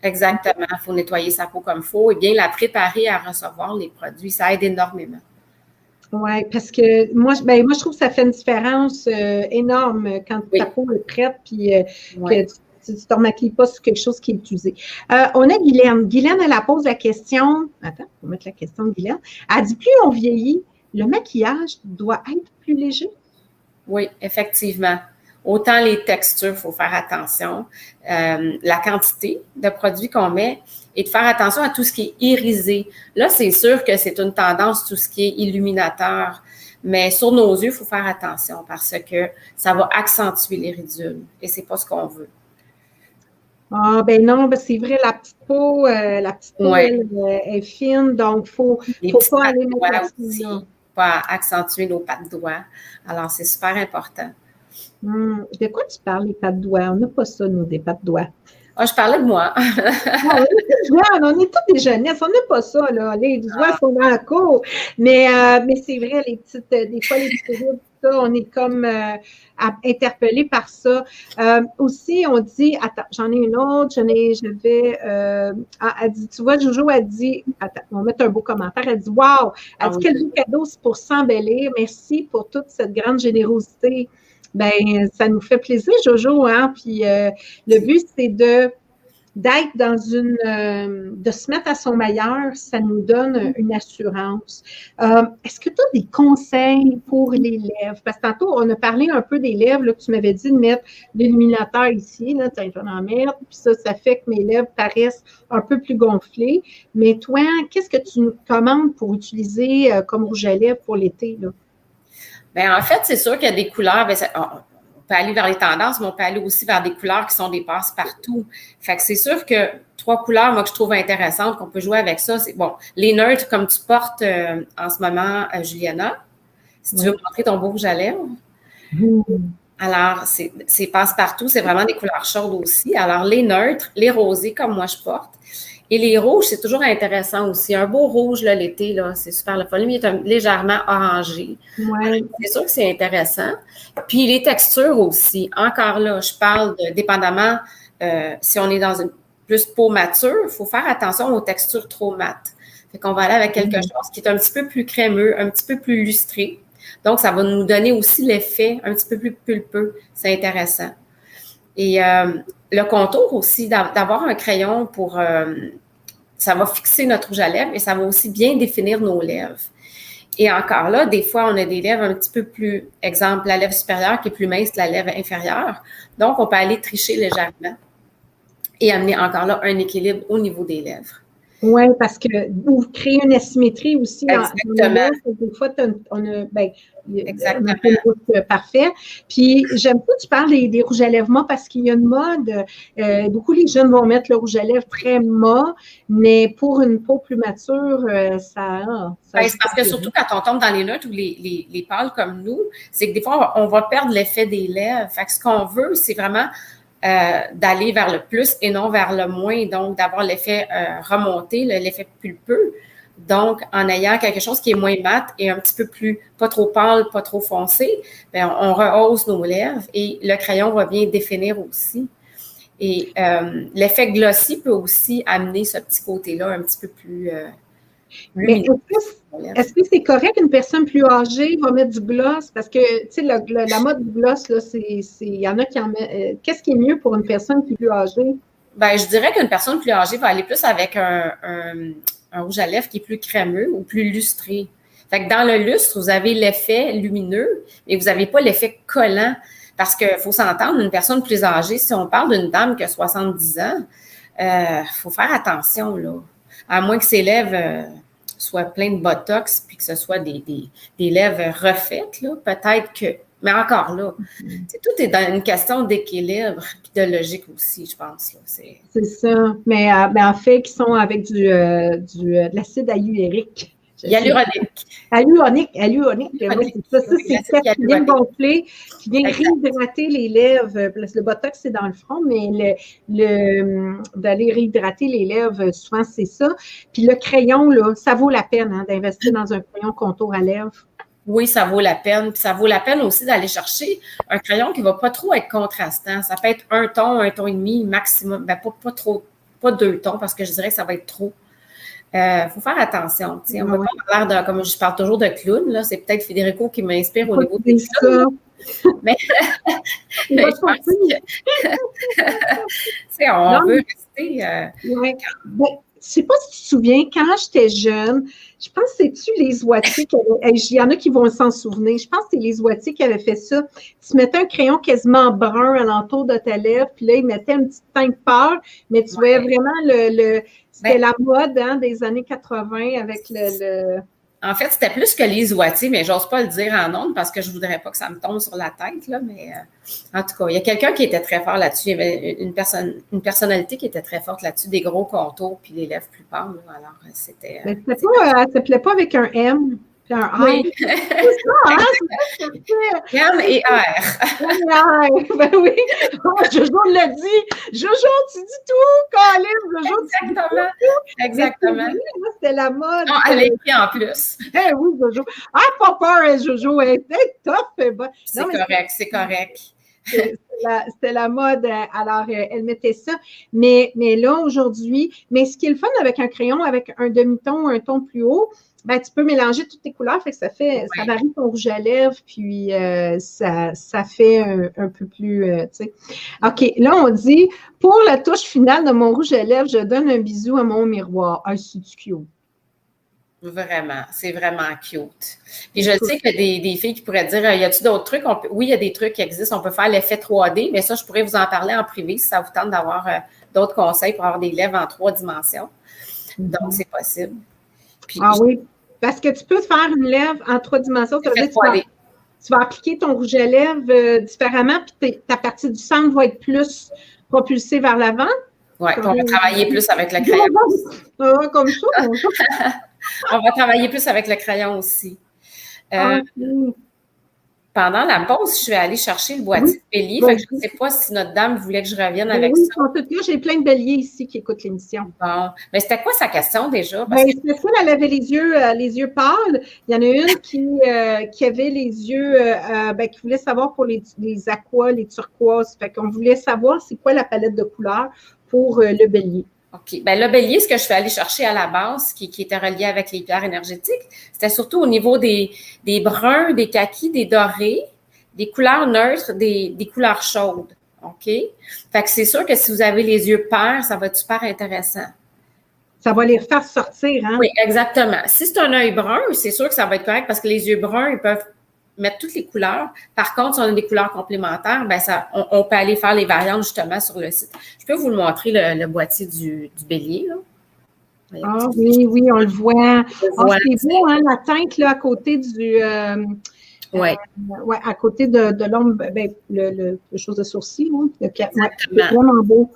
Exactement, il faut nettoyer sa peau comme il faut et bien la préparer à recevoir les produits. Ça aide énormément. Oui, parce que moi, je trouve que ça fait une différence énorme quand ta peau est prête puis que tu ne te remaquilles pas sur quelque chose qui est utilisé. On a Guylaine. Guylaine, elle pose la question. Attends, on va mettre la question de Guylaine. Elle dit, plus on vieillit, le maquillage doit être plus léger? Oui, effectivement. Autant les textures, il faut faire attention. La quantité de produits qu'on met et de faire attention à tout ce qui est irisé. Là, c'est sûr que c'est une tendance, tout ce qui est illuminateur. Mais sur nos yeux, il faut faire attention parce que ça va accentuer les ridules et ce n'est pas ce qu'on veut. Ah, ben non, c'est vrai, la petite peau, elle, est fine, donc il ne faut pas aller mettre là-dessus. Pas accentuer nos pattes de doigts. Alors, c'est super important. De quoi tu parles, les pattes de doigts? On n'a pas ça, nous, des pattes de doigts. Ah, je parlais de moi. On est toutes des jeunesses, on n'a pas ça, là. Les doigts sont dans la cour. Mais c'est vrai, des fois, les petites rides, on est comme interpellé par ça. Aussi, on dit, attends, j'en ai une autre, elle dit, tu vois, Jojo, elle dit, attends, on va mettre un beau commentaire, elle dit, wow, elle dit, quel beau cadeau, c'est pour s'embellir, merci pour toute cette grande générosité. Ben, ça nous fait plaisir, Jojo, hein, puis le but, c'est d'être dans de se mettre à son meilleur, ça nous donne une assurance. Est-ce que tu as des conseils pour les lèvres? Parce que tantôt, on a parlé un peu des lèvres, là, que tu m'avais dit de mettre l'illuminateur ici, là, tu vas en mettre, puis ça fait que mes lèvres paraissent un peu plus gonflées. Mais toi, qu'est-ce que tu nous recommandes pour utiliser comme rouge à lèvres pour l'été, là? Bien, en fait, c'est sûr qu'il y a des couleurs, on peut aller vers les tendances, mais on peut aller aussi vers des couleurs qui sont des passe-partout. Fait que c'est sûr que 3 couleurs, moi, que je trouve intéressantes, qu'on peut jouer avec ça, c'est, bon, les neutres, comme tu portes en ce moment, Juliana, si tu veux montrer ton beau rouge à lèvres. Alors, c'est passe-partout, c'est vraiment des couleurs chaudes aussi. Alors, les neutres, les rosés, comme moi, je porte. Et les rouges, c'est toujours intéressant aussi. Un beau rouge, là, l'été, là, c'est super le fun. Lui, il est légèrement orangé. Ouais. C'est sûr que c'est intéressant. Puis les textures aussi. Encore là, je parle dépendamment, si on est dans une plus peau mature, il faut faire attention aux textures trop mates. Fait qu'on va aller avec quelque chose qui est un petit peu plus crémeux, un petit peu plus lustré. Donc, ça va nous donner aussi l'effet un petit peu plus pulpeux. C'est intéressant. Et le contour aussi, d'avoir un crayon pour... ça va fixer notre rouge à lèvres et ça va aussi bien définir nos lèvres. Et encore là, des fois, on a des lèvres un petit peu plus... Exemple, la lèvre supérieure qui est plus mince que la lèvre inférieure. Donc, on peut aller tricher légèrement et amener encore là un équilibre au niveau des lèvres. Oui, parce que vous créez une asymétrie aussi. Exactement. Des fois, on a un peu le rouge parfait. Puis, j'aime pas que tu parles des rouges à lèvres mat parce qu'il y a une mode. Beaucoup les jeunes vont mettre le rouge à lèvres très mat, mais pour une peau plus mature, ça c'est parce que surtout quand on tombe dans les neutres ou les pâles comme nous, c'est que des fois, on va perdre l'effet des lèvres. Fait que ce qu'on veut, c'est vraiment d'aller vers le plus et non vers le moins, donc d'avoir l'effet remonté, l'effet pulpeux. Donc, en ayant quelque chose qui est moins mat et un petit peu plus, pas trop pâle, pas trop foncé, bien, on rehausse nos lèvres et le crayon va bien définir aussi. Et l'effet glossy peut aussi amener ce petit côté-là un petit peu plus... Mais Est-ce que c'est correct qu'une personne plus âgée va mettre du gloss? Parce que, tu sais, la mode du gloss, là, il y en a qui en mettent. Qu'est-ce qui est mieux pour une personne qui est plus âgée? Ben, je dirais qu'une personne plus âgée va aller plus avec un rouge à lèvres qui est plus crémeux ou plus lustré. Fait que dans le lustre, vous avez l'effet lumineux, mais vous n'avez pas l'effet collant. Parce qu'il faut s'entendre, une personne plus âgée, si on parle d'une dame qui a 70 ans, faut faire attention, là. À moins que ses lèvres soient pleines de botox, puis que ce soit des lèvres refaites, là, peut-être que... Mais encore là, tout est dans une question d'équilibre et de logique aussi, je pense. Là. C'est ça. Mais en fait, qui sont avec de l'acide hyaluronique. Hyaluronique. Hyaluronique. Oui, c'est ça. C'est qui vient gonfler, qui vient réhydrater les lèvres. Le botox, c'est dans le front, mais d'aller réhydrater les lèvres, souvent, c'est ça. Puis le crayon, là, ça vaut la peine d'investir dans un crayon contour à lèvres. Oui, ça vaut la peine. Puis ça vaut la peine aussi d'aller chercher un crayon qui ne va pas trop être contrastant. Ça peut être un ton et demi maximum. Ben, pas trop, pas 2 tons, parce que je dirais que ça va être trop. Faut faire attention. On ne va pas avoir l'air comme je parle toujours de clown, là. C'est peut-être Federico qui m'inspire au niveau des clowns. Mais je pense que on veut rester. Ouais. Ben, je ne sais pas si tu te souviens, quand j'étais jeune, je pense que c'est-tu les Oitiers qui avaient. Il y en a qui vont s'en souvenir. Je pense que c'est les Oitiers qui avaient fait ça. Tu mettais un crayon quasiment brun alentour de ta lèvre, puis là, ils mettaient une petite teinte pâle, mais tu voyais vraiment c'était la mode des années 80 avec le... En fait, c'était plus que les Oitiers, mais j'ose pas le dire en ondes parce que je voudrais pas que ça me tombe sur la tête, là, mais en tout cas, il y a quelqu'un qui était très fort là-dessus. Il y avait une personnalité qui était très forte là-dessus, des gros contours puis les lèvres plus pâles. Alors, c'était... Mais ça ne plaît pas avec un M puis un R. Oui. C'est ça, M et R. Ben oui. Oh, Jojo l'a dit. Jojo, tu dis tout, Colin. Jojo, Exactement. C'était la mode. Non, elle est écrit en plus. Eh oui, Jojo. Ah, pas peur, Jojo. Elle était tough. C'est correct. C'était la mode. Alors, elle mettait ça. Mais là, aujourd'hui, mais ce qui est le fun avec un crayon, avec un demi-ton ou un ton plus haut, ben, tu peux mélanger toutes tes couleurs, fait que ça varie ton rouge à lèvres, puis ça fait un peu plus, tu sais. OK, là, on dit, pour la touche finale de mon rouge à lèvres, je donne un bisou à mon miroir. Ah, c'est du cute. Vraiment, c'est vraiment cute. Puis je sais qu'il y a des filles qui pourraient dire, y a-t-il d'autres trucs? Oui, il y a des trucs qui existent. On peut faire l'effet 3D, mais ça, je pourrais vous en parler en privé si ça vous tente d'avoir d'autres conseils pour avoir des lèvres en 3 dimensions. Donc, c'est possible. Puis, oui, parce que tu peux faire une lèvre en 3 dimensions. Ça veut dire que tu vas appliquer ton rouge à lèvres différemment, puis ta partie du centre va être plus propulsée vers l'avant. Oui, on va travailler plus avec le crayon. Comme ça. On va travailler plus avec le crayon aussi. Pendant la pause, je suis allée chercher le boîtier de bélier. Fait que je ne sais pas si notre dame voulait que je revienne avec ça. Oui, j'ai plein de béliers ici qui écoutent l'émission. Bon. Mais c'était quoi sa question déjà? C'était ça, elle avait les yeux pâles. Il y en a une qui avait les yeux, qui voulait savoir pour les aquas, les turquoises. Fait qu'on voulait savoir c'est quoi la palette de couleurs pour le bélier. OK. Ben, le bélier, ce que je suis allée chercher à la base, qui était relié avec les pierres énergétiques, c'était surtout au niveau des bruns, des kakis, des dorés, des couleurs neutres, des couleurs chaudes. OK? Fait que c'est sûr que si vous avez les yeux pairs, ça va être super intéressant. Ça va les faire sortir, hein? Oui, exactement. Si c'est un œil brun, c'est sûr que ça va être correct parce que les yeux bruns, ils peuvent mettre toutes les couleurs. Par contre, si on a des couleurs complémentaires, ben on peut aller faire les variantes justement sur le site. Je peux vous le montrer, le boîtier du bélier. Là. Ah oui, on le voit. C'est beau, hein, la teinte là, à côté du... à côté de l'ombre, le chose de sourcil. Hein, c'est vraiment beau.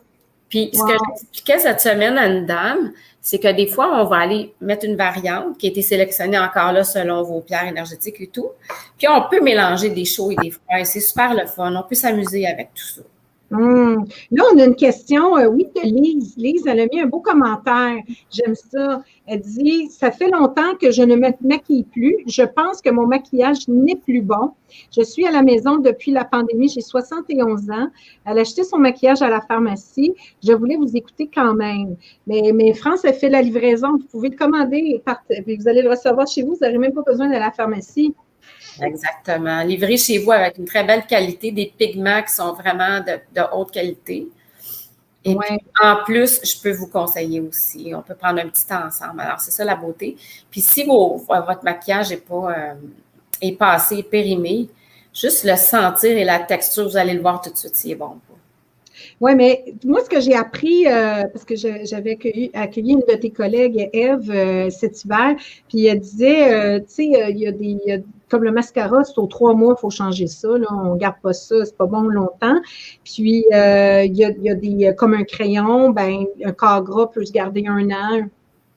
Puis, ce que j'expliquais cette semaine à une dame, c'est que des fois, on va aller mettre une variante qui a été sélectionnée encore là selon vos pierres énergétiques et tout. Puis, on peut mélanger des chauds et des froids. C'est super le fun. On peut s'amuser avec tout ça. Là, on a une question, oui, de Lise. Lise, elle a mis un beau commentaire. J'aime ça. Elle dit, ça fait longtemps que je ne me maquille plus. Je pense que mon maquillage n'est plus bon. Je suis à la maison depuis la pandémie. J'ai 71 ans. Elle a acheté son maquillage à la pharmacie. Je voulais vous écouter quand même. Mais France, elle fait la livraison. Vous pouvez le commander. Puis vous allez le recevoir chez vous. Vous n'aurez même pas besoin d'aller à la pharmacie. Exactement. Livré chez vous avec une très belle qualité, des pigments qui sont vraiment de haute qualité. Et puis, en plus, je peux vous conseiller aussi. On peut prendre un petit temps ensemble. Alors, c'est ça la beauté. Puis, si votre maquillage est passé, périmé, juste le sentir et la texture, vous allez le voir tout de suite s'il est bon. Oui, mais moi, ce que j'ai appris, parce que j'avais accueilli une de tes collègues, Ève, cet hiver, puis elle disait, tu sais, il y a comme le mascara, c'est aux 3 mois, il faut changer ça, là, on ne garde pas ça, c'est pas bon longtemps. Puis, il y a des, comme un crayon, ben un corps gras peut se garder 1 an,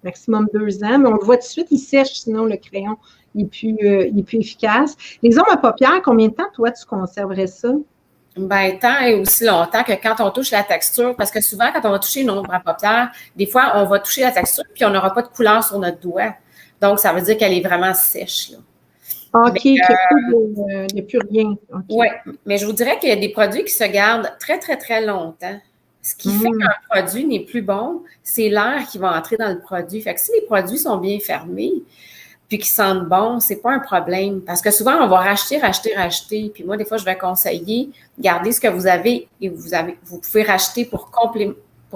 maximum 2 ans, mais on le voit tout de suite, il sèche, sinon le crayon, il est plus efficace. Les ombres à paupières, combien de temps, toi, tu conserverais ça? Ben, tant et aussi longtemps que quand on touche la texture, parce que souvent, quand on va toucher une ombre à paupières, des fois, on va toucher la texture puis on n'aura pas de couleur sur notre doigt. Donc, ça veut dire qu'elle est vraiment sèche, là. OK, il n'y a plus rien. Okay. Oui, mais je vous dirais qu'il y a des produits qui se gardent très, très, très longtemps. Ce qui fait qu'un produit n'est plus bon, c'est l'air qui va entrer dans le produit. Fait que si les produits sont bien fermés, puis qui sentent bon, c'est pas un problème. Parce que souvent, on va racheter. Puis moi, des fois, je vais conseiller, gardez ce que vous avez et vous pouvez racheter pour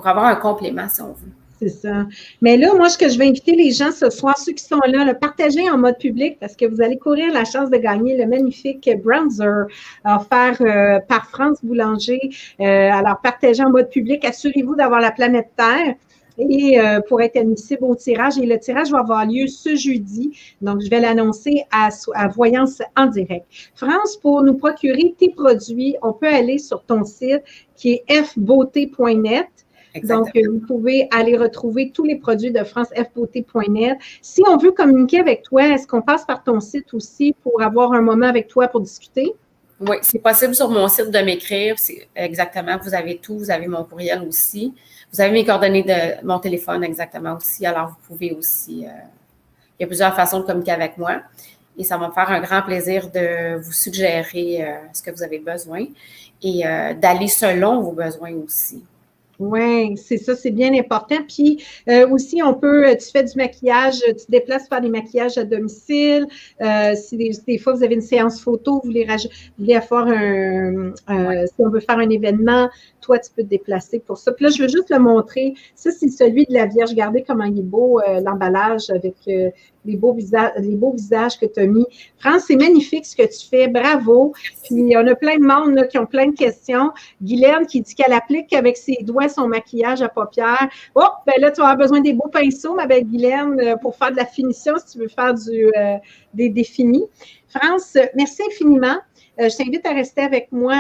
avoir un complément, si on veut. C'est ça. Mais là, moi, ce que je vais inviter les gens ce soir, ceux qui sont là, le partager en mode public parce que vous allez courir la chance de gagner le magnifique bronzer offert par France Boulanger. Alors, partagez en mode public. Assurez-vous d'avoir la planète Terre. Et pour être admissible au tirage. Et le tirage va avoir lieu ce jeudi. Donc, je vais l'annoncer à Voyance en direct. France, pour nous procurer tes produits, on peut aller sur ton site qui est fbeauté.net. Donc, vous pouvez aller retrouver tous les produits de France, fbeauté.net. Si on veut communiquer avec toi, est-ce qu'on passe par ton site aussi pour avoir un moment avec toi pour discuter? Oui, c'est possible sur mon site de m'écrire. Exactement, vous avez tout. Vous avez mon courriel aussi. Vous avez mes coordonnées de mon téléphone exactement aussi. Alors, vous pouvez aussi… il y a plusieurs façons de communiquer avec moi. Et ça va me faire un grand plaisir de vous suggérer ce que vous avez besoin et d'aller selon vos besoins aussi. Oui, c'est ça, c'est bien important. Puis aussi, tu fais du maquillage, tu te déplaces faire des maquillages à domicile. Si des fois, vous avez une séance photo, vous voulez faire si on veut faire un événement, toi, tu peux te déplacer pour ça. Puis là, je veux juste le montrer. Ça, c'est celui de la Vierge. Regardez comment il est beau, l'emballage avec les beaux visages que tu as mis. France, c'est magnifique ce que tu fais. Bravo. Puis, on a plein de monde là, qui ont plein de questions. Guylaine qui dit qu'elle applique avec ses doigts son maquillage à paupières. Oh, ben là, tu vas avoir besoin des beaux pinceaux, ma belle Guylaine, pour faire de la finition si tu veux faire des définis. France, merci infiniment. Je t'invite à rester avec moi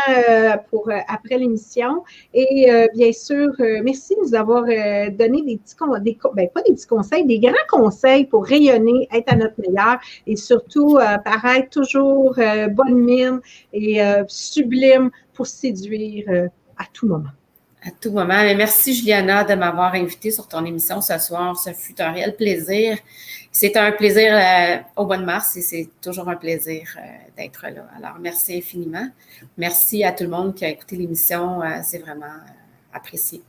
pour après l'émission. Et bien sûr, merci de nous avoir donné des petits pas des petits conseils, des grands conseils pour rayonner, être à notre meilleur et surtout paraître toujours bonne mine et sublime pour séduire à tout moment. À tout moment. Mais merci, Juliana, de m'avoir invitée sur ton émission ce soir. Ce fut un réel plaisir. C'est un plaisir au mois de mars et c'est toujours un plaisir d'être là. Alors, merci infiniment. Merci à tout le monde qui a écouté l'émission. C'est vraiment apprécié.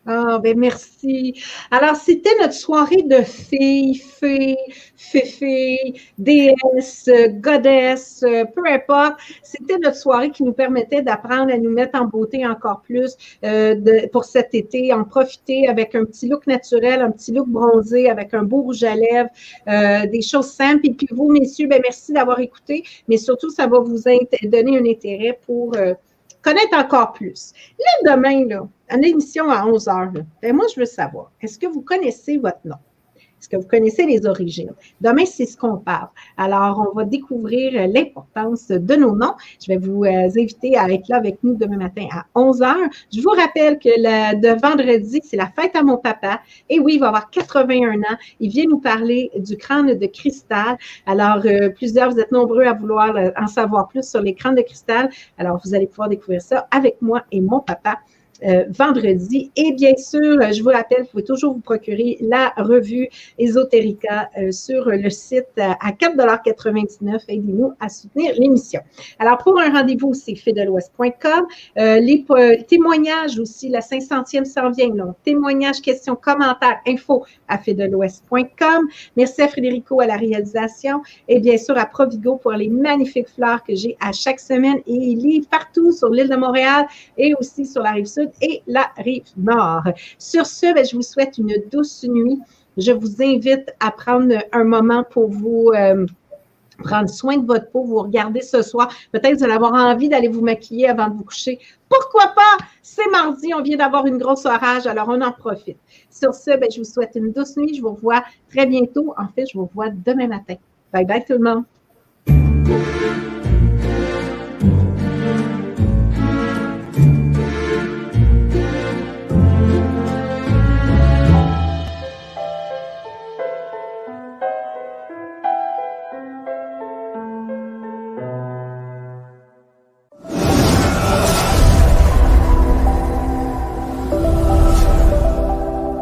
Ah, ben merci. Alors, c'était notre soirée de filles, féfés, déesses, godesses, peu importe. C'était notre soirée qui nous permettait d'apprendre à nous mettre en beauté encore plus pour cet été, en profiter avec un petit look naturel, un petit look bronzé, avec un beau rouge à lèvres, des choses simples. Et puis vous, messieurs, ben merci d'avoir écouté, mais surtout, ça va vous donner un intérêt pour connaître encore plus. Là, demain, là, une émission à 11h, ben moi, je veux savoir, est-ce que vous connaissez votre nom? Est-ce que vous connaissez les origines? Demain, c'est ce qu'on parle. Alors, on va découvrir l'importance de nos noms. Je vais vous inviter à être là avec nous demain matin à 11h. Je vous rappelle que de vendredi, c'est la fête à mon papa. Et oui, il va avoir 81 ans. Il vient nous parler du crâne de cristal. Alors, plusieurs, vous êtes nombreux à vouloir en savoir plus sur les crânes de cristal. Alors, vous allez pouvoir découvrir ça avec moi et mon papa. Vendredi. Et bien sûr, je vous rappelle, vous pouvez toujours vous procurer la revue Ésotérica sur le site à 4,99 $. Aidez-nous à soutenir l'émission. Alors, pour un rendez-vous, c'est fedelouest.com. Les témoignages aussi, la 500e s'en vient. Donc, témoignages, questions, commentaires, info à fedelouest.com. Merci à Frédérico à la réalisation et bien sûr à Provigo pour les magnifiques fleurs que j'ai à chaque semaine et il livre partout sur l'île de Montréal et aussi sur la Rive-Sud et la Rive-Nord. Sur ce, je vous souhaite une douce nuit. Je vous invite à prendre un moment pour vous prendre soin de votre peau, vous regardez ce soir. Peut-être que vous allez avoir envie d'aller vous maquiller avant de vous coucher. Pourquoi pas? C'est mardi, on vient d'avoir une grosse orage, alors on en profite. Sur ce, je vous souhaite une douce nuit. Je vous revois très bientôt. En fait, je vous revois demain matin. Bye bye tout le monde.